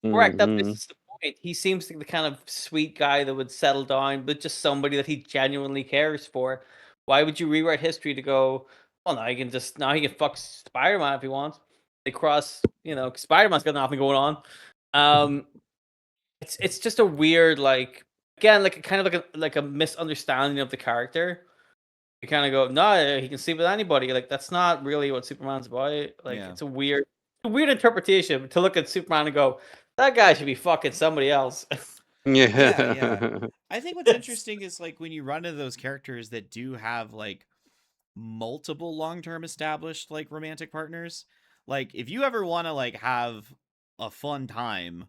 correct. That Hmm. misses the point. He seems like the kind of sweet guy that would settle down, but just somebody that he genuinely cares for. Why would you rewrite history to go? Well, now he can fuck Spider Man if he wants. They cross, Spider Man's got nothing going on. Um, it's just a weird like again like a kind of like a misunderstanding of the character. You kind of go, no, he can sleep with anybody. Like that's not really what Superman's about. Like Yeah. it's a weird interpretation to look at Superman and go, that guy should be fucking somebody else. Yeah. Yeah. I think what's It's interesting is like when you run into those characters that do have like multiple long-term established like romantic partners, like if you ever want to like have a fun time,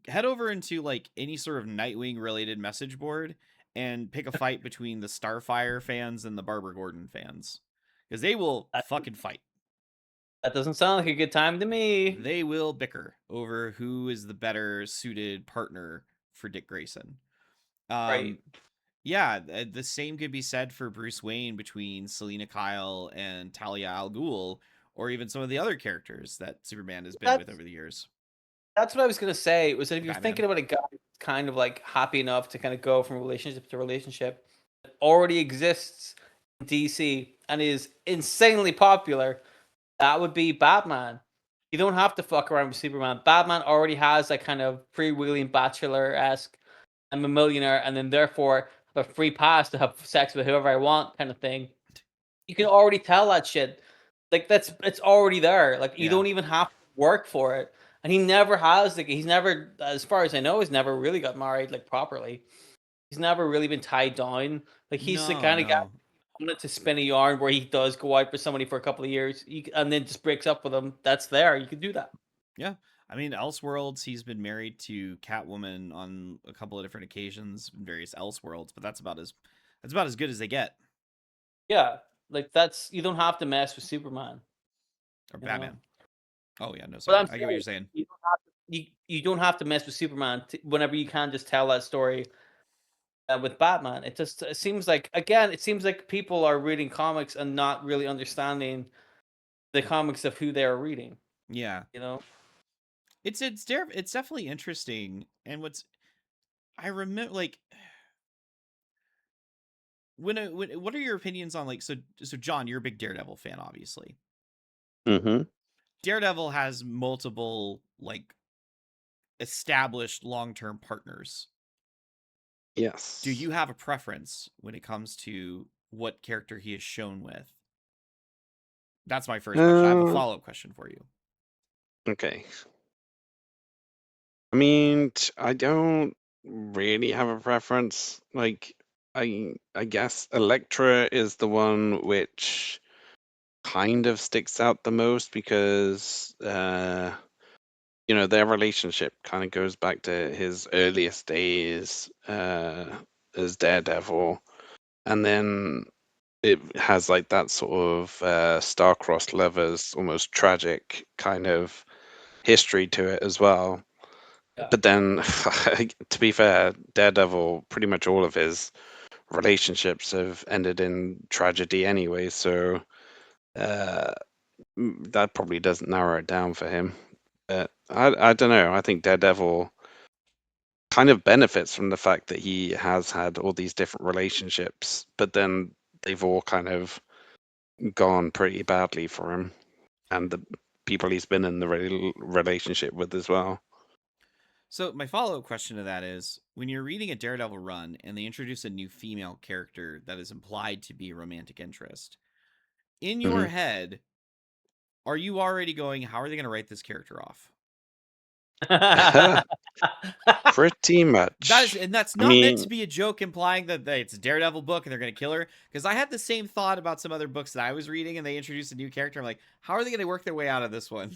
head over into like any sort of Nightwing related message board and pick a fight between the Starfire fans and the Barbara Gordon fans, because they will that, fucking fight. that doesn't sound like a good time to me. They will bicker over who is the better suited partner for Dick Grayson. Right. Yeah, the same could be said for Bruce Wayne between Selena Kyle and Talia al Ghul, or even some of the other characters that Superman has been with That's over the years. that's what I was gonna say. Was that if you're Batman. thinking about a guy who's kind of like happy enough to kind of go from relationship to relationship that already exists in DC and is insanely popular, that would be Batman. You don't have to fuck around with Superman. Batman already has that kind of freewheeling bachelor esque. I'm a millionaire, and then therefore have a free pass to have sex with whoever I want, kind of thing. You can already tell that shit. Like it's already there. Like you Yeah. don't even have to work for it. And he never has. Like he's never, as far as I know, he's never really got married like properly. He's never really been tied down. Like he's the kind of guy No. wanted to spin a yarn where he does go out for somebody for a couple of years, and then just breaks up with them. That's there. You can do that. Yeah. I mean, Elseworlds, he's been married to Catwoman on a couple of different occasions in various Elseworlds, but that's about as good as they get. Yeah, like that's you don't have to mess with Superman Or you know? Batman. Oh yeah, no, But sorry. I'm I get what you're saying saying. you don't have to mess with Superman whenever you can just tell that story with Batman. It seems like again, it seems like people are reading comics and not really understanding the comics of who they are reading. Yeah. You know, It's definitely interesting. And I remember like when what are your opinions on like so John, you're a big Daredevil fan, obviously. Mm-hmm. Daredevil has multiple like established long-term partners. Yes. Do you have a preference when it comes to what character he is shown with? That's my first question. I have a follow-up question for you. Okay. I mean, I don't really have a preference. Like, I guess Elektra is the one which kind of sticks out the most because their relationship kind of goes back to his earliest days as Daredevil, and then it has like that sort of star-crossed lovers, almost tragic kind of history to it as well. yeah. But then, to be fair, Daredevil, pretty much all of his relationships have ended in tragedy anyway, so uh, that probably doesn't narrow it down for him. But I don't know. I think Daredevil kind of benefits from the fact that he has had all these different relationships, but then they've all kind of gone pretty badly for him and the people he's been in the relationship with as well. So my follow-up question to that is, when you're reading a Daredevil run and they introduce a new female character that is implied to be a romantic interest, in your Mhm. head, are you already going, how are they going to write this character off? Pretty much. And that's I not meant mean, to be a joke implying that it's a Daredevil book and they're going to kill her. Because I had the same thought about some other books that I was reading and they introduced a new character. I'm like, how are they going to work their way out of this one?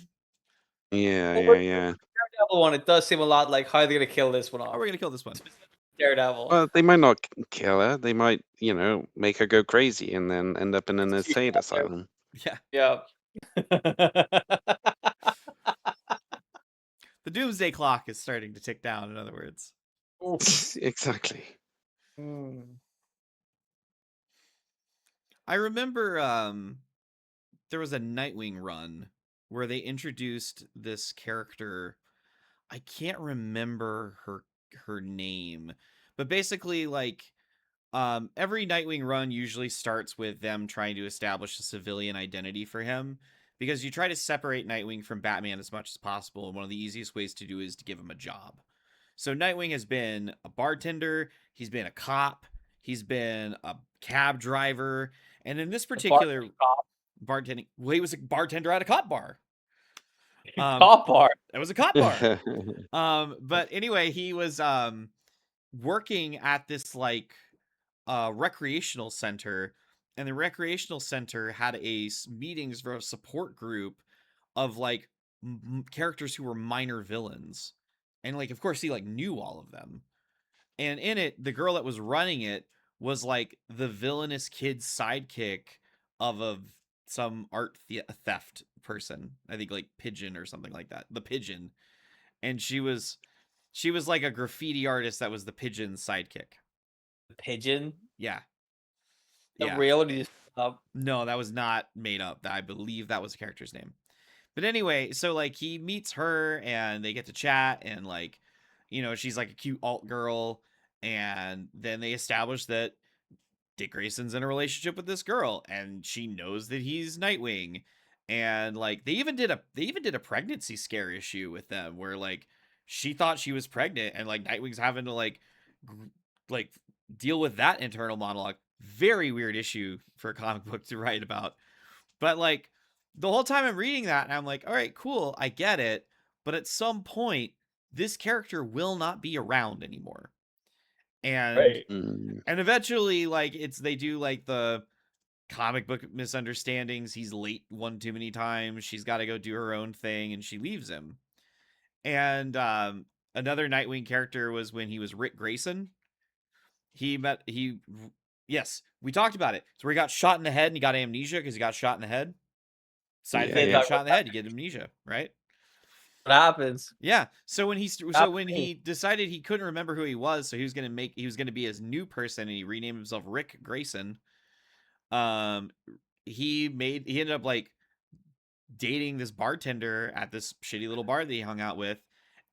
yeah, Well, yeah, with yeah. the Daredevil one, it does seem a lot like how are they gonna kill this one How are off? we going to kill this one? Daredevil. Well, they might not kill her. They might, make her go crazy and then end up in an That's insane true. asylum. Yeah. Yeah. The doomsday clock is starting to tick down, in other words. Exactly. I remember there was a Nightwing run where they introduced this character. I can't remember her name, but basically like every Nightwing run usually starts with them trying to establish a civilian identity for him, because you try to separate Nightwing from Batman as much as possible, and one of the easiest ways to do is to give him a job. So Nightwing has been a bartender, he's been a cop, he's been a cab driver, and in this particular bartending, well, he was a bartender at a cop bar. Cop bar. It was a cop bar. But anyway, he was working at this like recreational center, and the recreational center had meetings for a support group of like characters who were minor villains, and like of course he like knew all of them. And in it, the girl that was running it was like the villainous kid's sidekick of some art theft person. I think like Pigeon or something like that. The Pigeon. And she was She was like a graffiti artist that was the Pigeon's sidekick. The Pigeon? Yeah. The Yeah. real? Or did you just up? No, that was not made up. I believe that was a character's name. But anyway, so like he meets her and they get to chat and like, you know, she's like a cute alt girl. And then they establish that Dick Grayson's in a relationship with this girl and she knows that he's Nightwing. And like they even did a pregnancy scare issue with them where like she thought she was pregnant and like Nightwing's having to like like deal with that internal monologue. Very weird issue for a comic book to write about. But like the whole time I'm reading that, and I'm like, all right, cool, I get it. But at some point, this character will not be around anymore. And Right. and eventually, like they do like the comic book misunderstandings. He's late one too many times. She's got to go do her own thing, and she leaves him. And another Nightwing character was when he was Rick Grayson. Yes, we talked about it. So he got shot in the head and he got amnesia because he got shot in the head. Side Yeah, effect, yeah. get shot in the head, you get amnesia, right? What happens? Yeah. So when he decided he couldn't remember who he was, so he was gonna be his new person, and he renamed himself Rick Grayson. He ended up like dating this bartender at this shitty little bar that he hung out with,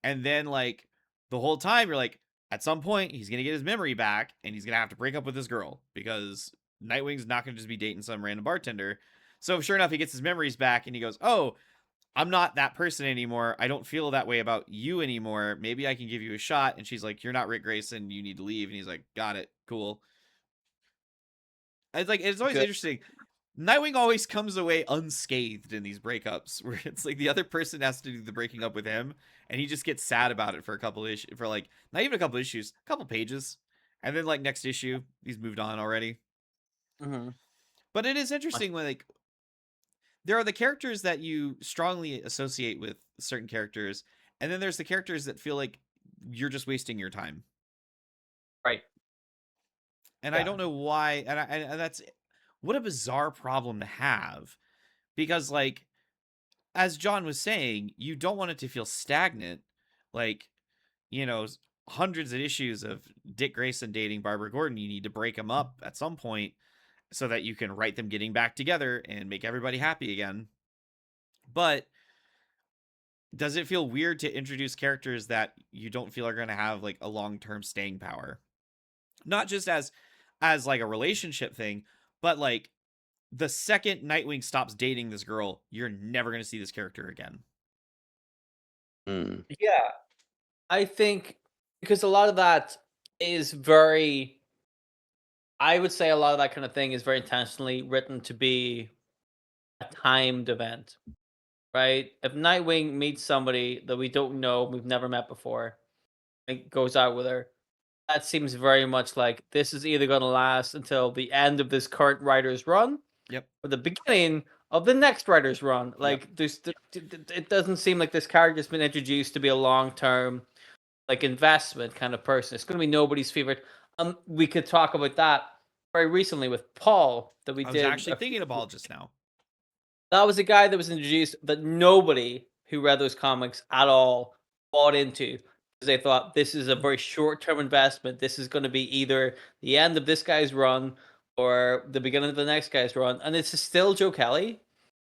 and then like the whole time you're like, at some point he's gonna get his memory back, and he's gonna have to break up with this girl because Nightwing's not gonna just be dating some random bartender. So sure enough, he gets his memories back, and he goes, "Oh, I'm not that person anymore. I don't feel that way about you anymore. Maybe I can give you a shot." And she's like, "You're not Rick Grayson. You need to leave." And he's like, "Got it. Cool." It's always interesting. Nightwing always comes away unscathed in these breakups, where it's like the other person has to do the breaking up with him, and he just gets sad about it for a couple issues, for like not even a couple issues, a couple pages, and then like next issue he's moved on already. Mm-hmm. But it is interesting when like there are the characters that you strongly associate with certain characters, and then there's the characters that feel like you're just wasting your time. Right. And I don't know why, and that's what a bizarre problem to have, because like as John was saying, you don't want it to feel stagnant, like, you know, hundreds of issues of Dick Grayson dating Barbara Gordon. You need to break them up at some point so that you can write them getting back together and make everybody happy again. But does it feel weird to introduce characters that you don't feel are going to have like a long-term staying power? Not just as like a relationship thing, but like the second Nightwing stops dating this girl, you're never going to see this character again. Yeah. I think because a lot of that is very, I would say a lot of that kind of thing is very intentionally written to be a timed event, right? If Nightwing meets somebody that we don't know, we've never met before, and goes out with her, that seems very much like this is either going to last until the end of this current writer's run, Yep. or the beginning of the next writer's run. Like, it doesn't seem like this character's been introduced to be a long-term like investment kind of person. It's going to be nobody's favorite. We could talk about that very recently with Paul that we I was did. actually thinking of Paul just now. That was a guy that was introduced that nobody who read those comics at all bought into because they thought this is a very short-term investment. This is going to be either the end of this guy's run or the beginning of the next guy's run, and it's still Joe Kelly. Or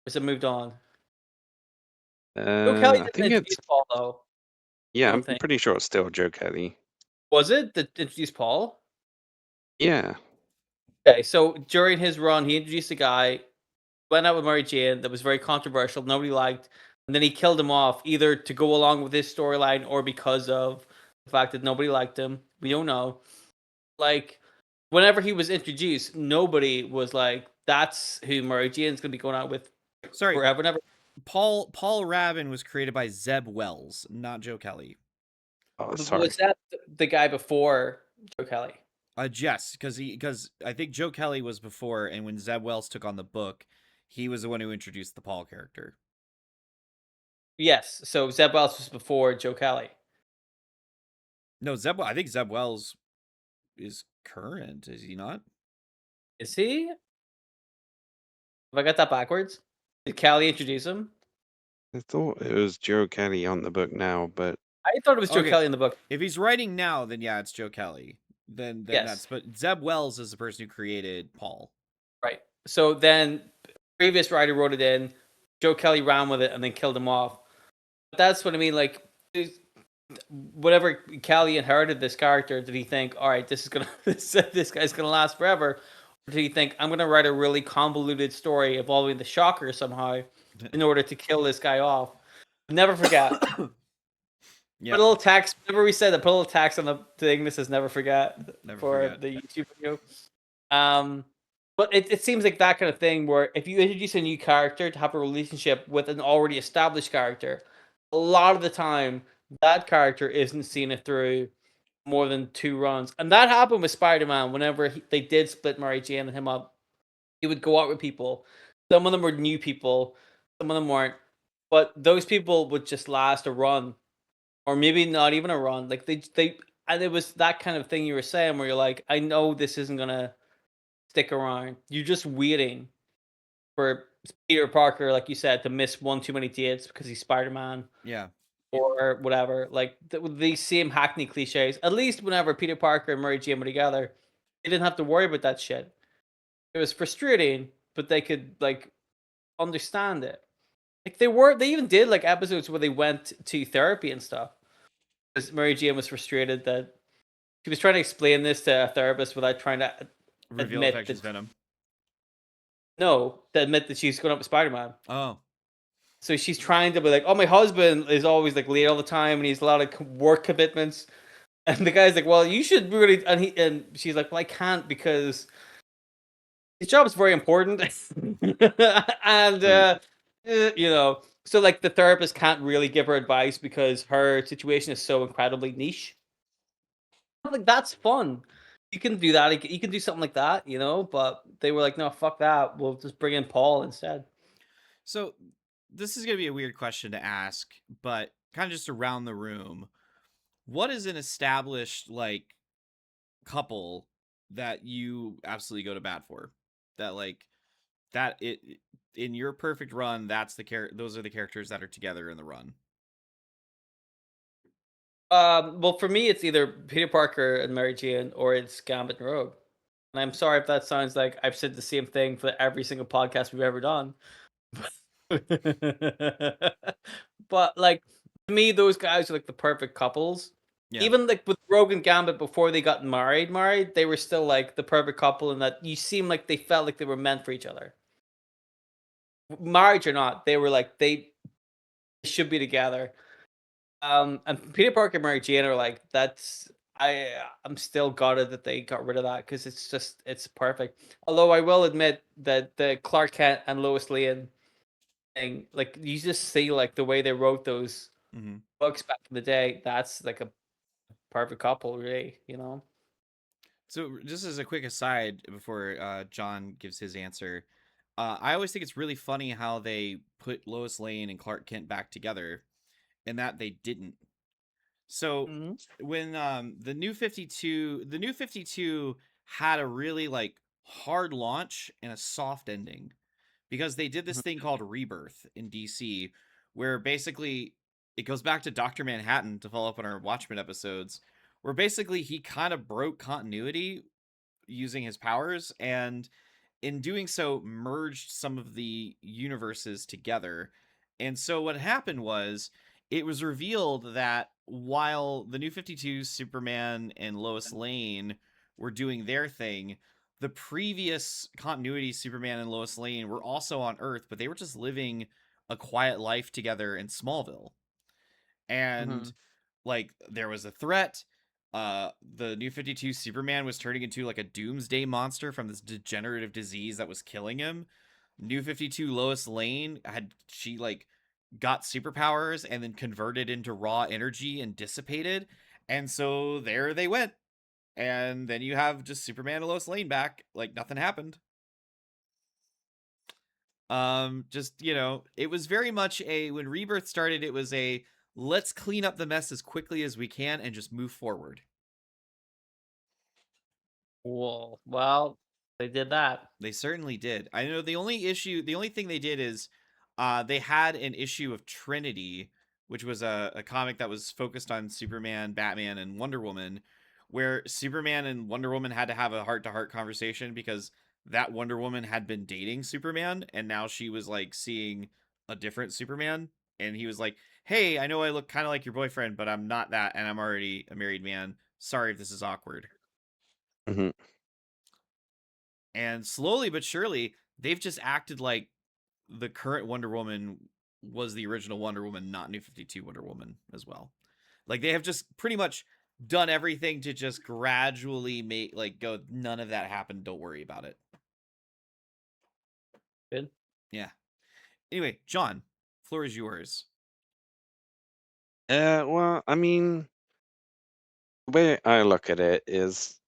has it moved on? Joe Kelly I didn't think it's introduce Paul though. yeah. I don't I'm think. pretty sure it's still Joe Kelly. Was it that introduced Paul? Yeah. Okay, so during his run, he introduced a guy, went out with Mary Jane that was very controversial, nobody liked, and then he killed him off either to go along with his storyline or because of the fact that nobody liked him. We don't know. Like, whenever he was introduced, nobody was like, "That's who Mary Jane's going to be going out with Sorry, forever." Never. Paul Rabin was created by Zeb Wells, not Joe Kelly. Oh, sorry. Was that the guy before Joe Kelly? Yes, because I think Joe Kelly was before, and when Zeb Wells took on the book, he was the one who introduced the Paul character. Yes. So Zeb Wells was before Joe Kelly. No, I think Zeb Wells is current, is he not? Is he? Have I got that backwards? Did Kelly introduce him? I thought it was Joe Kelly on the book now, but I thought it was Joe Okay. Kelly in the book. If he's writing now, then yeah, it's Joe Kelly. Then Yes. that's, but Zeb Wells is the person who created Paul. Right. So then, previous writer wrote it in. Joe Kelly ran with it and then killed him off. That's what I mean. Like, whatever Kelly inherited this character, did he think, all right, this is gonna this guy's gonna last forever? Or did he think, I'm gonna write a really convoluted story involving the Shocker somehow in order to kill this guy off? Never forget. Yeah. Put a little text. Whenever we said that, put a little text on the thing. This is never forget Never for forget. the YouTube video. But it seems like that kind of thing where if you introduce a new character to have a relationship with an already established character, a lot of the time that character isn't seeing it through more than 2 runs. And that happened with Spider-Man whenever they did split Mary Jane and him up. He would go out with people. Some of them were new people, some of them weren't. But those people would just last a run. Or maybe not even a run. Like they and it was that kind of thing you were saying where you're like, I know this isn't gonna stick around. You're just waiting for Peter Parker, like you said, to miss one too many dates because he's Spider-Man. Yeah. Or whatever. Like these same hackney cliches. At least whenever Peter Parker and Mary Jane were together, they didn't have to worry about that shit. It was frustrating, but they could like understand it. Like they even did like episodes where they went to therapy and stuff. Because Mary Jane was frustrated that she was trying to explain this to a therapist without trying to Reveal admit infectious that venom. to admit that she's going up with Spider-Man. Oh. So she's trying to be like, oh, my husband is always like late all the time, and he's a lot of work commitments. And the guy's like, well, you should really. And she's like, well, I can't because his job is very important, and you know, so like the therapist can't really give her advice because her situation is so incredibly niche. Like that's fun. You can do that. You can do something like that, you know. But they were like, no, fuck that. We'll just bring in Paul instead. So this is going to be a weird question to ask, but kind of just around the room. What is an established like couple that you absolutely go to bat for? That like that it in your perfect run, that's those are the characters that are together in the run. Well, for me, it's either Peter Parker and Mary Jane, or it's Gambit and Rogue. And I'm sorry if that sounds like I've said the same thing for every single podcast we've ever done. But like to me, those guys are like the perfect couples. Yeah. Even like with Rogue and Gambit before they got married, they were still like the perfect couple in that you seem like they felt like they were meant for each other. Marriage or not, they were like they should be together. And Peter Parker and Mary Jane are like that's I'm still gutted that they got rid of that because it's perfect. Although I will admit that the Clark Kent and Lois Lane thing, like you just see like the way they wrote those books back in the day, that's like a perfect couple, really, you know. So just as a quick aside before John gives his answer, I always think it's really funny how they put Lois Lane and Clark Kent back together, and that they didn't. So when the new 52 had a really like hard launch and a soft ending because they did this thing called Rebirth in DC where basically it goes back to Dr. Manhattan to follow up on our Watchmen episodes where basically he kind of broke continuity using his powers and in doing so merged some of the universes together. And so what happened was it was revealed that while the new 52 Superman and Lois Lane were doing their thing, the previous continuity Superman and Lois Lane were also on Earth, but they were just living a quiet life together in Smallville. And like there was a threat. The new 52 Superman was turning into like a doomsday monster from this degenerative disease that was killing him. New 52 Lois Lane she like got superpowers and then converted into raw energy and dissipated. And so there they went. And then you have just Superman and Lois Lane back like nothing happened. Just, you know, it was very much when Rebirth started, it was let's clean up the mess as quickly as we can and just move forward. Cool. Well, they did that. They certainly did. I know the only thing they did is they had an issue of Trinity which was a comic that was focused on Superman, Batman, and Wonder Woman, where Superman and Wonder Woman had to have a heart to heart conversation because that Wonder Woman had been dating Superman, and now she was like seeing a different Superman. And he was like, "Hey, I know I look kind of like your boyfriend, but I'm not that, and I'm already a married man. Sorry if this is awkward." Hmm. And slowly but surely, they've just acted like the current Wonder Woman was the original Wonder Woman, not New 52 Wonder Woman as well. Like they have just pretty much done everything to just gradually make like go none of that happened, don't worry about it. Good. Yeah. Anyway, John, floor is yours. Well, I mean, the way I look at it is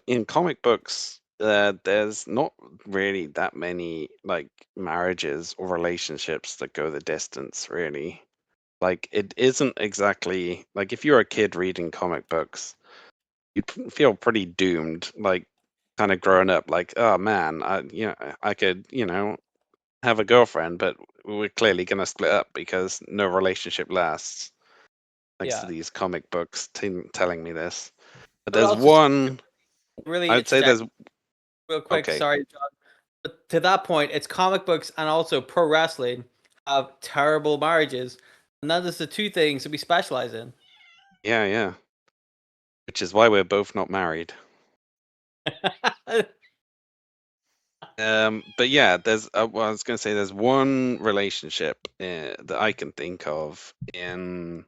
in comic books, there's not really that many like marriages or relationships that go the distance, really. Like, it isn't exactly like if you're a kid reading comic books, you'd feel pretty doomed, like kind of growing up, like, oh man, I could, have a girlfriend, but we're clearly gonna split up because no relationship lasts. Thanks to Yeah. these comic books telling me this. But I would there's also say, one, really I'd say interject there's, real quick. okay, Sorry, John. But to that point, it's comic books and also pro wrestling have terrible marriages, and that is the two things that we specialize in. yeah, yeah, which is why we're both not married. But yeah, well, I was gonna say there's one relationship that I can think of in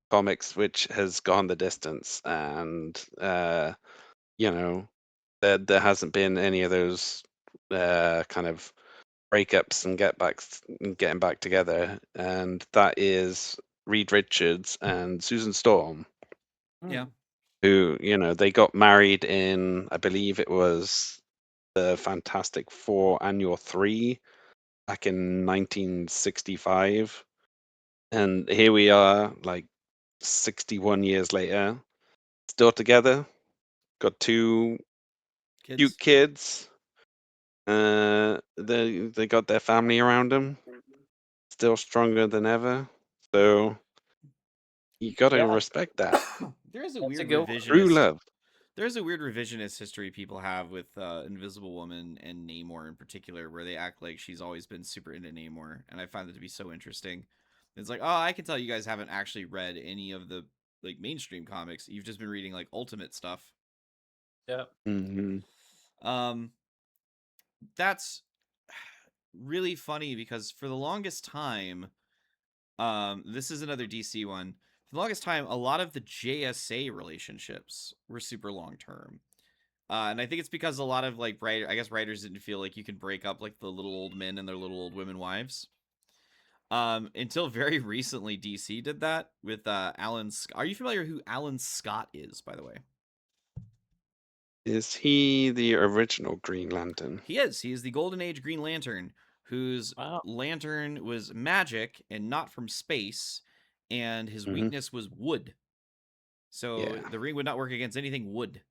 comics which has gone the distance, and you know, there hasn't been any of those kind of breakups and getting back together, and that is Reed Richards and Susan Storm, Yeah. who, they got married in, I believe it was the Fantastic Four Annual 3 back in 1965. And here we are, like 61 years later, still together, got two cute Kids. kids. They got their family around them, still stronger than ever. So you gotta Yeah, respect that. There is a that's a weird good one. True revisionist. love. There's a weird revisionist history people have with Invisible Woman and Namor in particular, where they act like she's always been super into Namor, and I find that to be so interesting. It's like, oh, I can tell you guys haven't actually read any of the like mainstream comics. You've just been reading like Ultimate stuff. Yeah. Hmm. Um, that's really funny because for the longest time, this is another DC one. For the longest time, a lot of the JSA relationships were super long term. And I think it's because a lot of like writers didn't feel like you could break up like the little old men and their little old women wives. Until very recently, DC did that with Alan. Are you familiar who Alan Scott is, by the way? Is he the original Green Lantern? He is. He is the Golden Age Green Lantern, whose Wow. lantern was magic and not from space, and his Hmm. weakness was wood. So Yeah. the ring would not work against anything wood.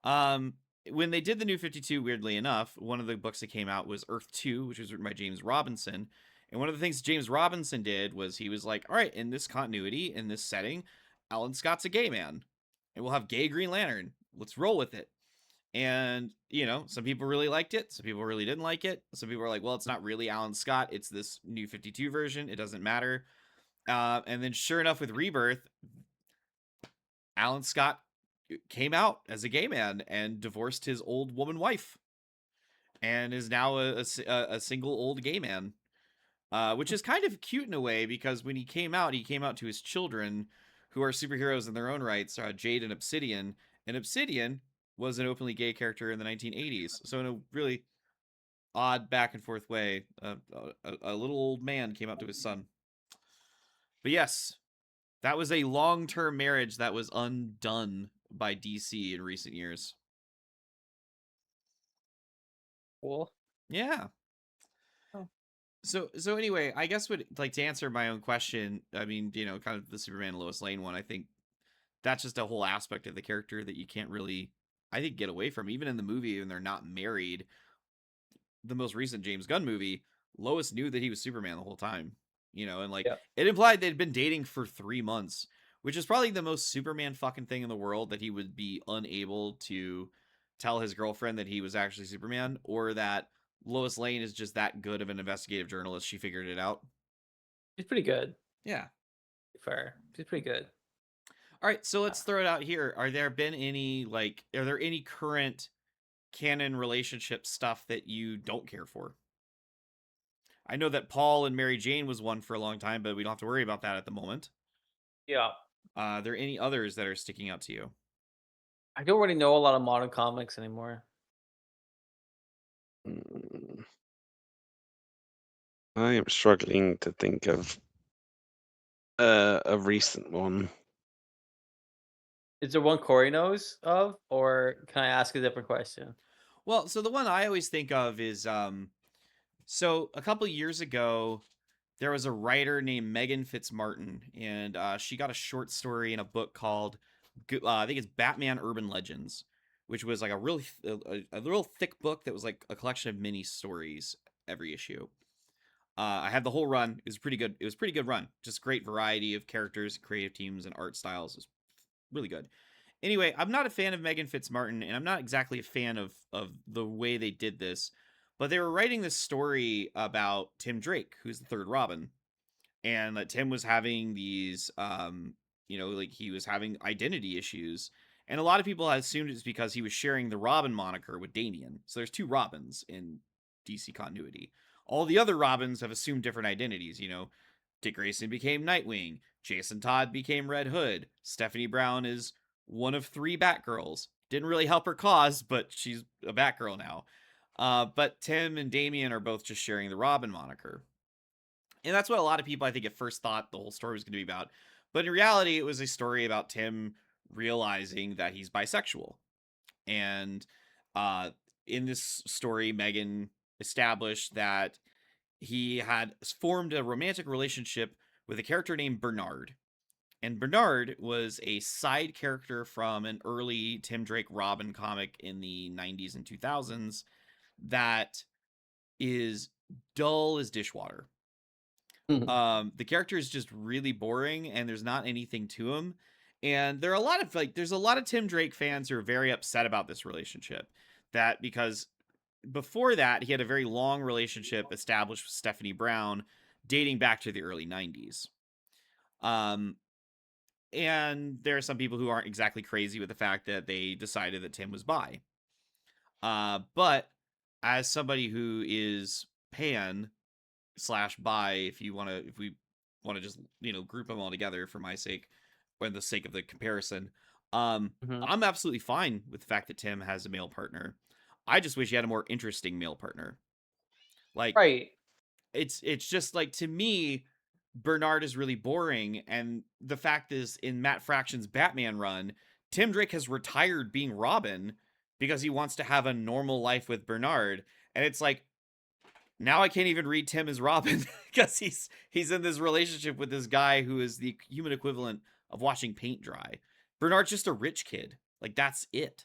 Um, when they did the New 52, weirdly enough, one of the books that came out was Earth 2, which was written by James Robinson. And one of the things James Robinson did was he was like, all right, in this continuity, in this setting, Alan Scott's a gay man. And we'll have gay Green Lantern. Let's roll with it. And, some people really liked it. Some people really didn't like it. Some people were like, well, it's not really Alan Scott. It's this New 52 version. It doesn't matter. And then sure enough, with Rebirth, Alan Scott came out as a gay man and divorced his old woman wife and is now a single old gay man, which is kind of cute in a way because when he came out to his children who are superheroes in their own rights, Jade and Obsidian was an openly gay character in the 1980s. So in a really odd back and forth way, a little old man came out to his son. But yes, that was a long-term marriage that was undone by DC in recent years. Cool. Yeah. Oh. So anyway, I guess would like to answer my own question. I mean, kind of the Superman Lois Lane one. I think that's just a whole aspect of the character that you can't really, I think, get away from. Even in the movie, when they're not married, the most recent James Gunn movie, Lois knew that he was Superman the whole time. and like Yeah. it implied they'd been dating for 3 months, which is probably the most Superman fucking thing in the world, that he would be unable to tell his girlfriend that he was actually Superman, or that Lois Lane is just that good of an investigative journalist she figured it out. She's pretty good. Yeah. Fair. She's pretty good. All right, so let's throw it out here. Are there any current canon relationship stuff that you don't care for? I know that Paul and Mary Jane was one for a long time, but we don't have to worry about that at the moment. Yeah. Are there any others that are sticking out to you? I don't really know a lot of modern comics anymore. I am struggling to think of a recent one. Is there one Corey knows of, or can I ask a different question? Well, so the one I always think of is so a couple years ago, there was a writer named Megan Fitzmartin, and she got a short story in a book called, I think it's Batman Urban Legends, which was like a real thick book that was like a collection of mini stories every issue. I had the whole run. It was pretty good. It was a pretty good run. Just great variety of characters, creative teams, and art styles. It was really good. Anyway, I'm not a fan of Megan Fitzmartin, and I'm not exactly a fan of the way they did this, but they were writing this story about Tim Drake, who's the third Robin, and that Tim was having these, like he was having identity issues, and a lot of people assumed it's because he was sharing the Robin moniker with Damian. So there's two Robins in DC continuity. All the other Robins have assumed different identities. Dick Grayson became Nightwing. Jason Todd became Red Hood. Stephanie Brown is one of 3 Batgirls. Didn't really help her cause, but she's a Batgirl now. But Tim and Damian are both just sharing the Robin moniker. And that's what a lot of people, I think, at first thought the whole story was going to be about. But in reality, it was a story about Tim realizing that he's bisexual. And in this story, Megan established that he had formed a romantic relationship with a character named Bernard. And Bernard was a side character from an early Tim Drake Robin comic in the 90s and 2000s that is dull as dishwater. The character is just really boring, and there's not anything to him. And there's a lot of Tim Drake fans who are very upset about this relationship. That because before that, he had a very long relationship established with Stephanie Brown, dating back to the early 90s. And there are some people who aren't exactly crazy with the fact that they decided that Tim was bi. But as somebody who is pan / bi, if we want to just group them all together for my sake, or the sake of the comparison, I'm absolutely fine with the fact that Tim has a male partner. I just wish he had a more interesting male partner. Like, right. It's just like, to me, Bernard is really boring, and the fact is, in Matt Fraction's Batman run, Tim Drake has retired being Robin because he wants to have a normal life with Bernard, and it's like, now I can't even read Tim as Robin because he's in this relationship with this guy who is the human equivalent of watching paint dry. Bernard's just a rich kid. Like, that's it.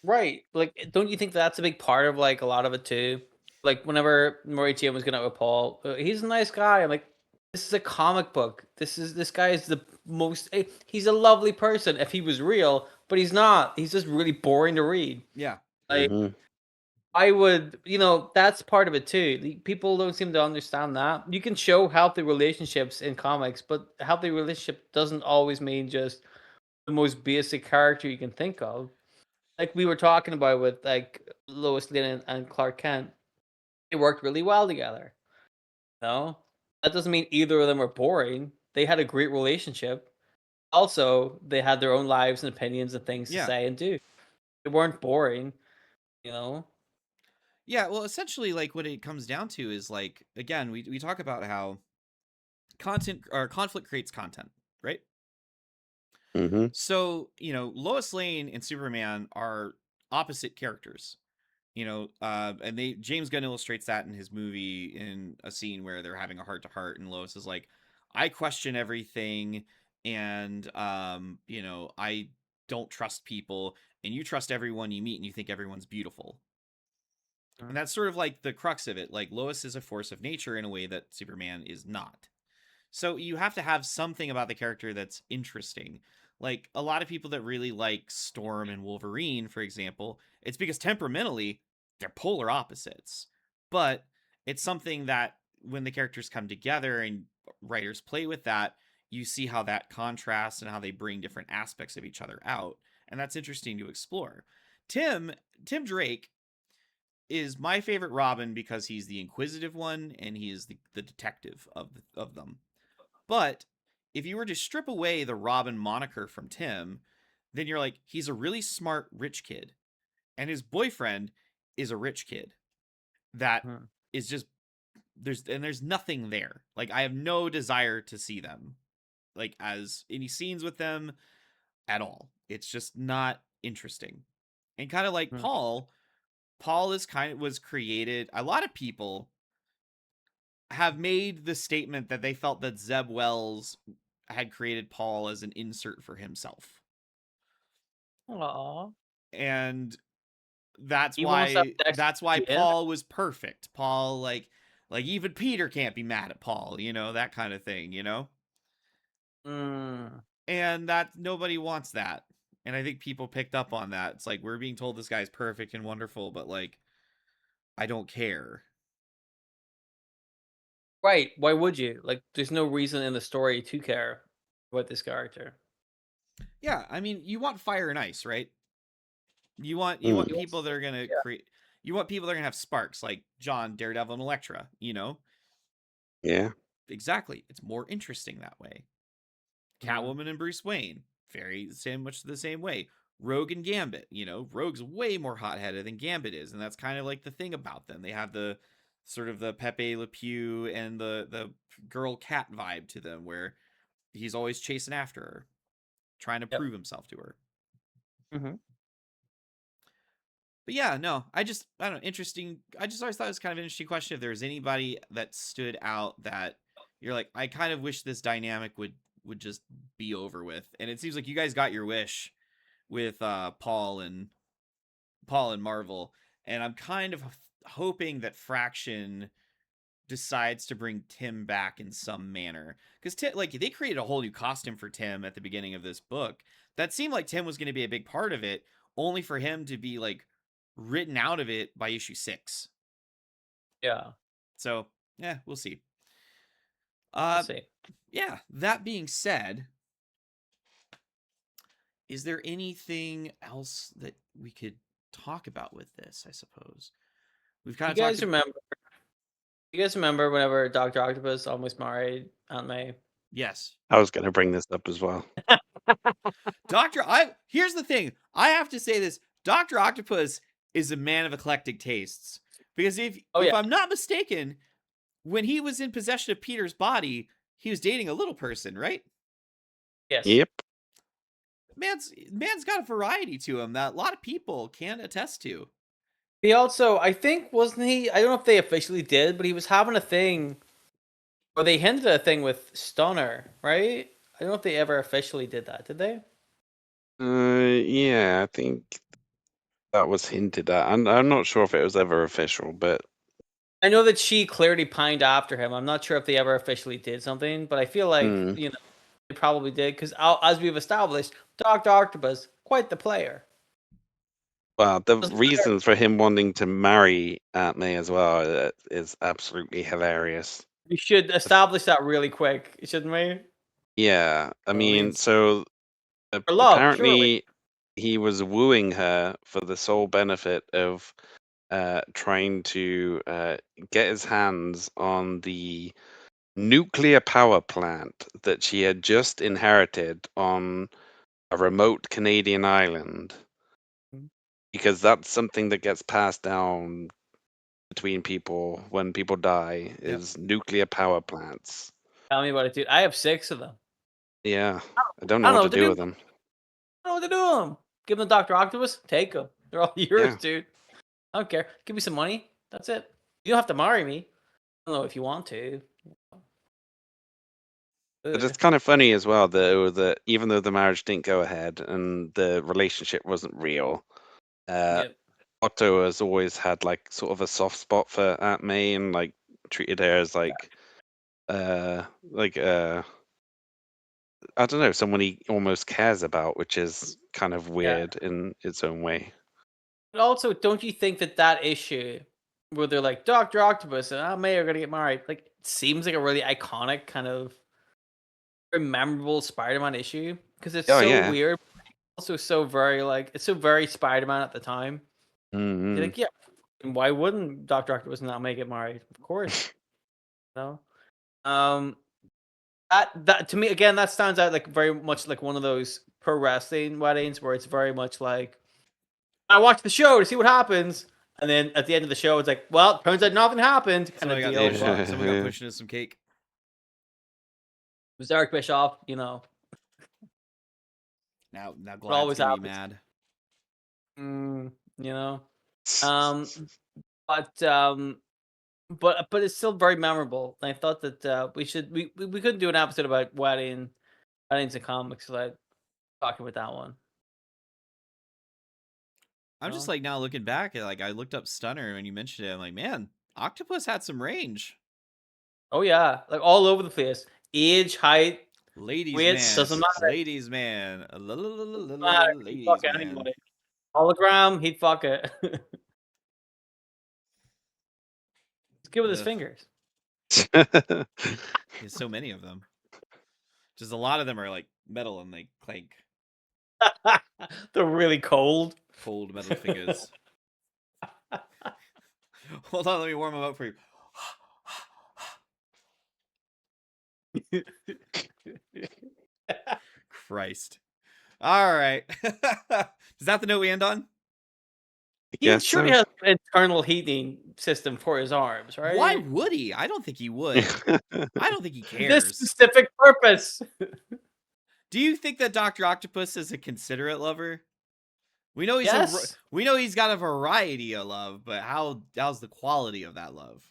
Right. Like, don't you think that's a big part of like a lot of it too? Like, whenever Mauricio was going out with Paul, he's a nice guy. I'm like, this is a comic book. This guy is the most. He's a lovely person if he was real, but he's not. He's just really boring to read. Yeah. Like, I would, that's part of it too. People don't seem to understand that. You can show healthy relationships in comics, but a healthy relationship doesn't always mean just the most basic character you can think of. Like we were talking about with like Lois Lane and Clark Kent, they worked really well together. No, that doesn't mean either of them were boring. They had a great relationship. Also, they had their own lives and opinions and things to say and do. They weren't boring, you know. Yeah, well, essentially, like, what it comes down to is, like, again, we talk about how content or conflict creates content, right? So, Lois Lane and Superman are opposite characters, and James Gunn illustrates that in his movie in a scene where they're having a heart to heart, and Lois is like, I question everything, and I don't trust people, and you trust everyone you meet, and you think everyone's beautiful. And that's sort of like the crux of it. Like, Lois is a force of nature in a way that Superman is not. So you have to have something about the character that's interesting. Like a lot of people that really like Storm and Wolverine, for example, it's because temperamentally they're polar opposites. But it's something that when the characters come together and writers play with that, you see how that contrasts and how they bring different aspects of each other out. And that's interesting to explore. Tim Drake is my favorite Robin because he's the inquisitive one and he is the detective of them. But if you were to strip away the Robin moniker from Tim, then you're like, he's a really smart rich kid. And his boyfriend is a rich kid that is just there's nothing there. Like I have no desire to see them like as any scenes with them at all. It's just not interesting. And kind of like Paul is was created. A lot of people have made the statement that they felt that Zeb Wells had created Paul as an insert for himself. Aww. And that's He wants why that Paul was perfect. Paul like even Peter can't be mad at Paul, that kind of thing, And that nobody wants that. And I think people picked up on that. It's like we're being told this guy's perfect and wonderful, but like I don't care. Right. Why would you? Like, there's no reason in the story to care about this character. Yeah, I mean, you want fire and ice, right? You want people that are gonna create. You want people that are gonna have sparks, like John, Daredevil, and Elektra. Yeah. Exactly. It's more interesting that way. Catwoman and Bruce Wayne, much the same way. Rogue and Gambit, Rogue's way more hot-headed than Gambit is, and that's kind of like the thing about them. They have the sort of the Pepe Le Pew and the girl cat vibe to them, where he's always chasing after her, trying to prove himself to her. But yeah, no, I don't know, interesting. I just always thought it was kind of an interesting question if there was anybody that stood out that you're like, I kind of wish this dynamic would just be over with. And it seems like you guys got your wish with Paul and Marvel, and I'm kind of hoping that Fraction decides to bring Tim back in some manner, because they created a whole new costume for Tim at the beginning of this book that seemed like Tim was going to be a big part of it, only for him to be like written out of it by issue 6. Yeah. So yeah, we'll see. We'll see. Yeah, that being said, is there anything else that we could talk about with this? I suppose we've kind of You guys remember whenever Dr. Octopus almost married Aunt May? Yes. I was going to bring this up as well. Here's the thing. I have to say this. Dr. Octopus is a man of eclectic tastes. Because if I'm not mistaken, when he was in possession of Peter's body, he was dating a little person, right? Yes. Yep. Man's got a variety to him that a lot of people can attest to. He also, I think, wasn't he? I don't know if they officially did, but he was having a thing, or they hinted at a thing with Stunner, right? I don't know if they ever officially did that. Did they? Yeah, I think that was hinted at. I'm not sure if it was ever official, but I know that she clearly pined after him. I'm not sure if they ever officially did something, but I feel like they probably did, because as we've established, Dr. Octopus, quite the player. Well, the reasons for him wanting to marry Aunt May as well is absolutely hilarious. We should establish that really quick, shouldn't we? Yeah, I mean, so For love, apparently surely. he was wooing her for the sole benefit of trying to get his hands on the nuclear power plant that she had just inherited on a remote Canadian island, because that's something that gets passed down between people when people die, is nuclear power plants. Tell me about it, dude. I have 6 of them. Yeah, I don't know what to do with them. I don't know what to do with them. Give them to Dr. Octopus. Take them. They're all yours, dude. I don't care. Give me some money. That's it. You don't have to marry me. I don't know if you want to. But it's kind of funny as well, though, that even though the marriage didn't go ahead and the relationship wasn't real, Otto has always had like sort of a soft spot for Aunt May and like treated her as like like I don't know, someone he almost cares about, which is kind of weird in its own way. But also, don't you think that issue where they're like Doctor Octopus and Aunt May are gonna get married, like, it seems like a really iconic kind of very memorable Spider-Man issue because it's Oh so yeah. weird, also so very like it's so very Spider-Man at the time. You're like, yeah, and why wouldn't Doctor Octopus not make it married? Of course, you know. That to me again, that stands out like very much like one of those pro wrestling weddings where it's very much like I watch the show to see what happens, and then at the end of the show, it's like, well, turns out nothing happened, kind of deal. But Someone got pushed into some cake. it was Eric Bischoff, you know. Now Glad's always gonna be happens. mad. You know. But it's still very memorable. And I thought that we couldn't do an episode about weddings and comics without talking about that one. I'm just like now looking back at like I looked up Stunner when you mentioned it. I'm like, man, Octopus had some range. Oh yeah, like all over the place. Age, height, Ladies weight, man, doesn't matter. ladies man, He'd fuck ladies man. anybody. Hologram, he'd fuck it. He's good with his fingers. There's so many of them. Just a lot of them are like metal and they clank. They're really cold. Cold metal fingers. Hold on, let me warm them up for you. Christ. All right. Is that the note we end on? He surely has an internal heating system for his arms, right? Why would he? I don't think he would. I don't think he cares. This specific purpose. Do you think that Dr. Octopus is a considerate lover? We know he's we know he's got a variety of love, but how's the quality of that love?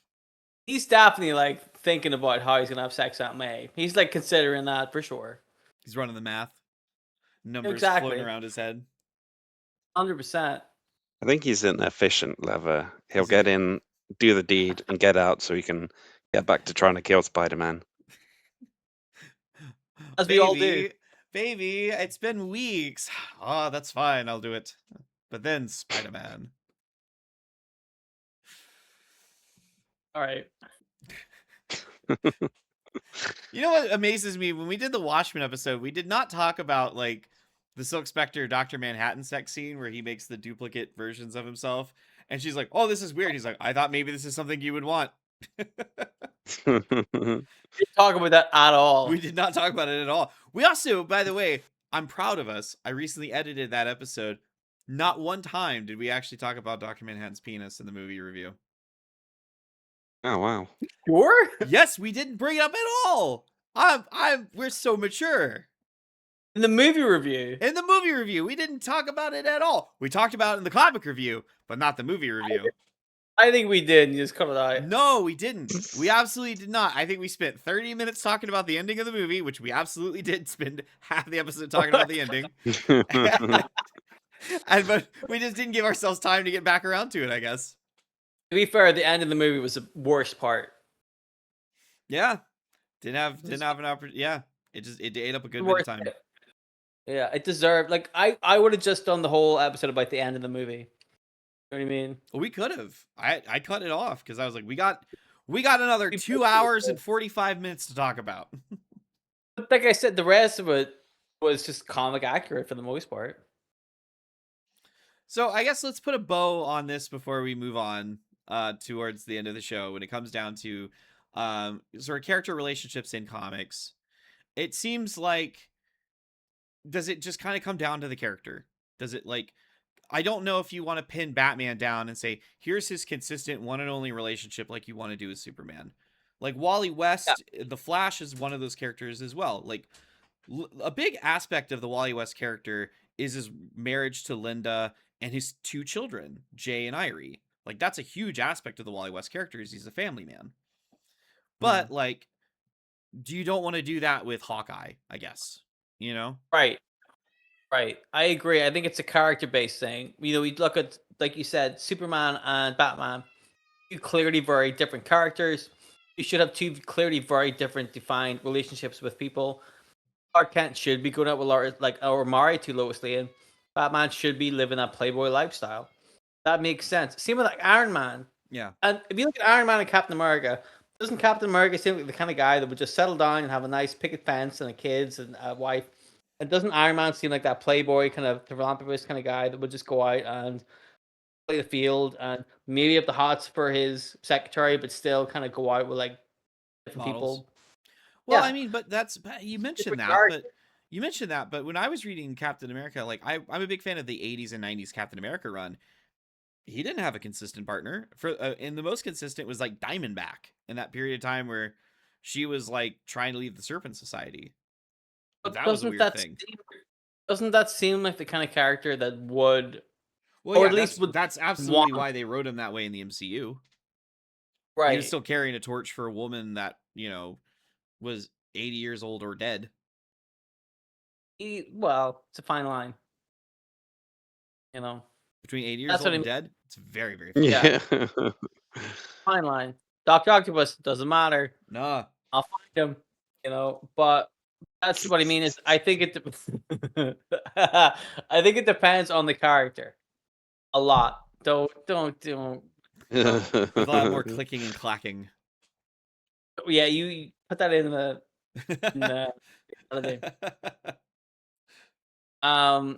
He's definitely like thinking about how he's gonna have sex with May. He's like considering that for sure. He's running the math. Numbers floating around his head. 100%. I think he's an efficient lover. He'll get in, do the deed, and get out so he can get back to trying to kill Spider-Man. As we all do. Baby, it's been weeks. Oh, that's fine. I'll do it. But then Spider-Man. All right. You know what amazes me? When we did the Watchmen episode, we did not talk about like the Silk Spectre Dr. Manhattan sex scene where he makes the duplicate versions of himself. And she's like, oh, this is weird. He's like, I thought maybe this is something you would want. We didn't talk about that at all. We did not talk about it at all. We also, by the way, I'm proud of us. I recently edited that episode. Not one time did we actually talk about Dr. Manhattan's penis in the movie review. Oh, wow. Sure? Yes, we didn't bring it up at all. We're so mature. In the movie review. In the movie review, we didn't talk about it at all. We talked about it in the comic review, but not the movie review. I think we did. You just cut it out. No, we didn't. We absolutely did not. I think we spent 30 minutes talking about the ending of the movie, which we absolutely did spend half the episode talking about the ending. But we just didn't give ourselves time to get back around to it, I guess. To be fair, the end of the movie was the worst part. Yeah. Didn't have an opportunity. Yeah. It ate up a good bit of time. Yeah, it deserved like I would have just done the whole episode about the end of the movie. You know what I mean? Well, we could have. I cut it off because I was like, we got another 2 hours and 45 minutes to talk about. But like I said, the rest of it was just comic accurate for the most part. So I guess let's put a bow on this before we move on towards the end of the show. When it comes down to sort of character relationships in comics, it seems like, does it just kind of come down to the character? Does it like, I don't know if you want to pin Batman down and say, here's his consistent one and only relationship like you want to do with Superman. Like Wally West, the Flash is one of those characters as well. Like a big aspect of the Wally West character is his marriage to Linda and his 2 children, Jay and Irie. Like that's a huge aspect of the Wally West character is he's a family man. But like, you don't want to do that with Hawkeye, I guess, you know? Right. I agree. I think it's a character-based thing. You know, we look at, like you said, Superman and Batman, 2 clearly very different characters, you should have two clearly very different defined relationships with people. Clark Kent should be going out with Laura, like, or married to Lois Lane. Batman should be living that playboy lifestyle. That makes sense. Same with like Iron Man. Yeah. And if you look at Iron Man and Captain America, doesn't Captain America seem like the kind of guy that would just settle down and have a nice picket fence and a kids and a wife? And doesn't Iron Man seem like that playboy kind of philanthropist kind of guy that would just go out and play the field and maybe have the hots for his secretary, but still kind of go out with like different Models. people? Well, Yeah. I mean, but you mentioned Different that, character. but when I was reading Captain America, like I'm a big fan of the 80s and 90s Captain America run. He didn't have a consistent partner and the most consistent was like Diamondback in that period of time where she was like trying to leave the Serpent Society. But That was a weird thing. Doesn't that seem like the kind of character that would, Well, or yeah, at least would that's absolutely want, why they wrote him that way in the MCU. He was right? still carrying a torch for a woman that, was 80 years old or dead. Well, it's a fine line, Between 80 years That's old what I and mean. dead, it's very, very fine. Yeah. Yeah. Fine line. Dr. Octopus doesn't matter. Nah. I'll find him, but that's what I mean is I think it I think it depends on the character a lot. Don't With a lot more clicking and clacking. yeah, you put that in the other game.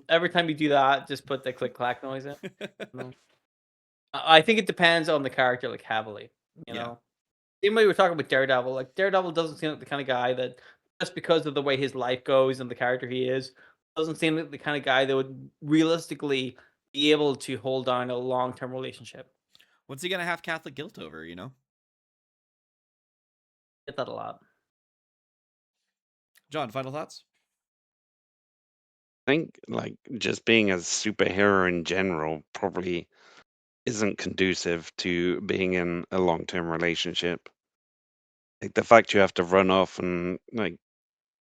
Every time you do that, just put the click clack noise in. I think it depends on the character like heavily, you Yeah. know. Same way we're talking about Daredevil. Like Daredevil doesn't seem like the kind of guy that just because of the way his life goes and the character he is, doesn't seem like the kind of guy that would realistically be able to hold down a long term relationship. What's he gonna have Catholic guilt over, Get that a lot. John, final thoughts? I think like just being a superhero in general probably isn't conducive to being in a long-term relationship. Like the fact you have to run off and like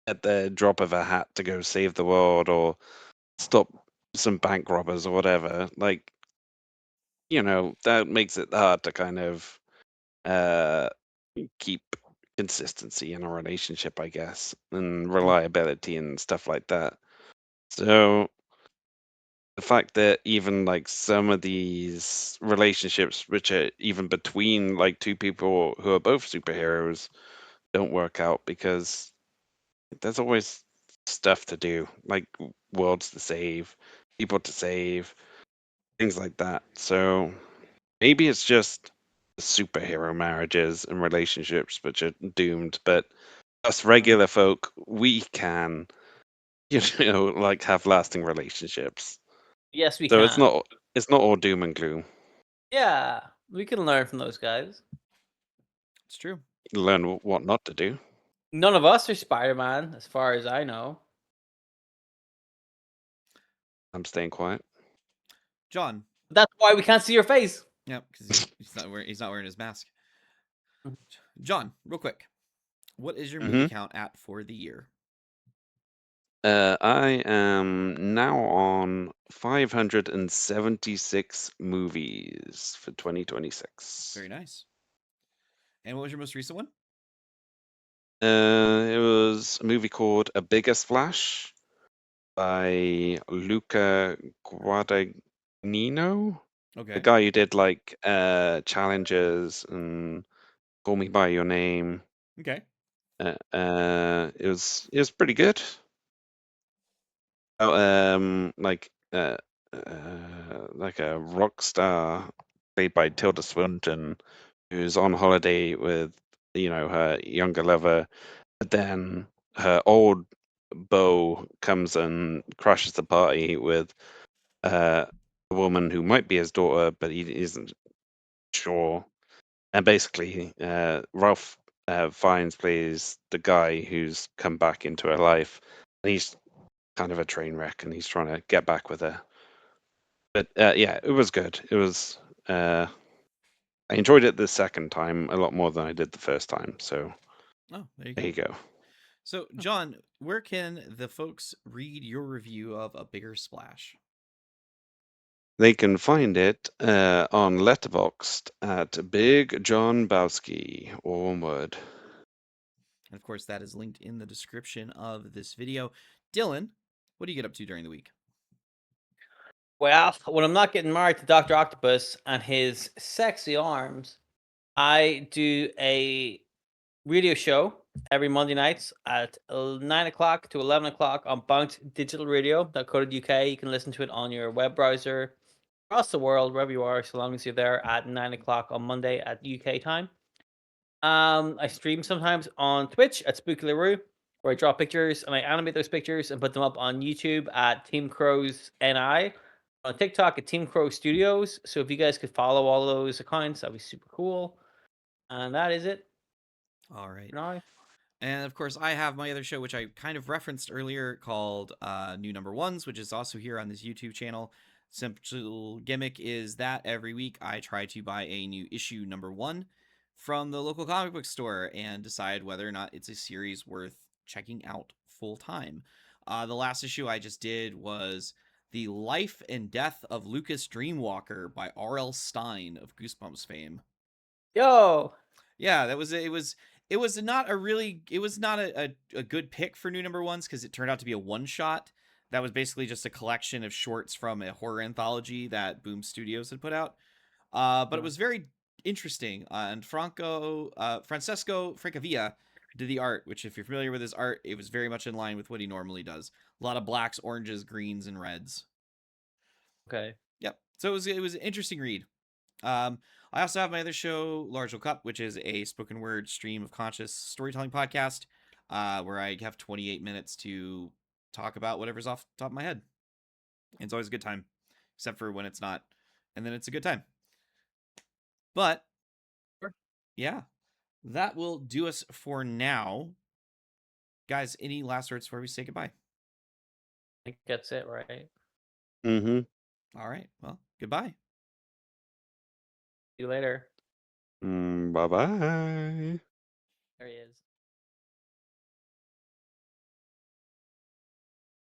at the drop of a hat to go save the world or stop some bank robbers or whatever, like that makes it hard to kind of uh keep consistency in a relationship, I guess, and reliability and stuff like that. So the fact that even like some of these relationships, which are even between like two people who are both superheroes, don't work out because there's always stuff to do, like worlds to save, people to save, things like that. So maybe it's just superhero marriages and relationships which are doomed, but us regular folk, we can, like have lasting relationships. Yes, we So can. it's not all doom and gloom. Yeah, we can learn from those guys. It's true. Learn what not to do. None of us are Spider-Man, as far as I know. I'm staying quiet. John. That's why we can't see your face. Yep, because he's not wearing his mask. John, real quick. What is your movie count at for the year? I am now on 576 movies for 2026. Very nice. And what was your most recent one? It was a movie called A Bigger Splash by Luca Guadagnino. Okay. The guy who did like Challenges and Call Me by Your Name. Okay. It was pretty good. Like a rock star played by Tilda Swinton, who's on holiday with her younger lover, but then her old beau comes and crashes the party with a woman who might be his daughter, but he isn't sure. And basically, Ralph Fiennes plays the guy who's come back into her life, and he's kind of a train wreck, and he's trying to get back with her. But yeah, it was good. It was. I enjoyed it the second time a lot more than I did the first time. So there you go. So, John, where can the folks read your review of A Bigger Splash? They can find it on Letterboxd at Big John Bowski, or one word. And of course, that is linked in the description of this video. Dylan, what do you get up to during the week? Well, when I'm not getting married to Dr. Octopus and his sexy arms, I do a radio show every Monday nights at 9 o'clock to 11 o'clock on Bounce Digital Radio.co.uk. You can listen to it on your web browser across the world, wherever you are, so long as you're there at 9 o'clock on Monday at UK time. I stream sometimes on Twitch at Spooky LaRue, where I draw pictures and I animate those pictures and put them up on YouTube at Team Crows NI, on TikTok at Team Crow Studios. So if you guys could follow all those accounts, that'd be super cool. And that is it. All right. Now. And of course, I have my other show, which I kind of referenced earlier, called New Number Ones, which is also here on this YouTube channel. Simple gimmick is that every week I try to buy a new issue number one from the local comic book store and decide whether or not it's a series worth checking out full time. The last issue I just did was The Life and Death of Lucas Dreamwalker by R.L. Stine of Goosebumps fame. Yo! Yeah, it was not a good pick for new number ones because it turned out to be a one shot that was basically just a collection of shorts from a horror anthology that Boom Studios had put out. But it was very interesting. And Francesco Francavilla did the art, which if you're familiar with his art, it was very much in line with what he normally does. A lot of blacks, oranges, greens, and reds. Okay. Yep. So it was an interesting read. I also have my other show, Large Cup, which is a spoken word stream of conscious storytelling podcast, where I have 28 minutes to talk about whatever's off the top of my head. And it's always a good time, except for when it's not, and then it's a good time. But yeah, that will do us for now. Guys, any last words before we say goodbye? I think that's it, right? Mm-hmm. All right. Well, goodbye. See you later. Bye-bye.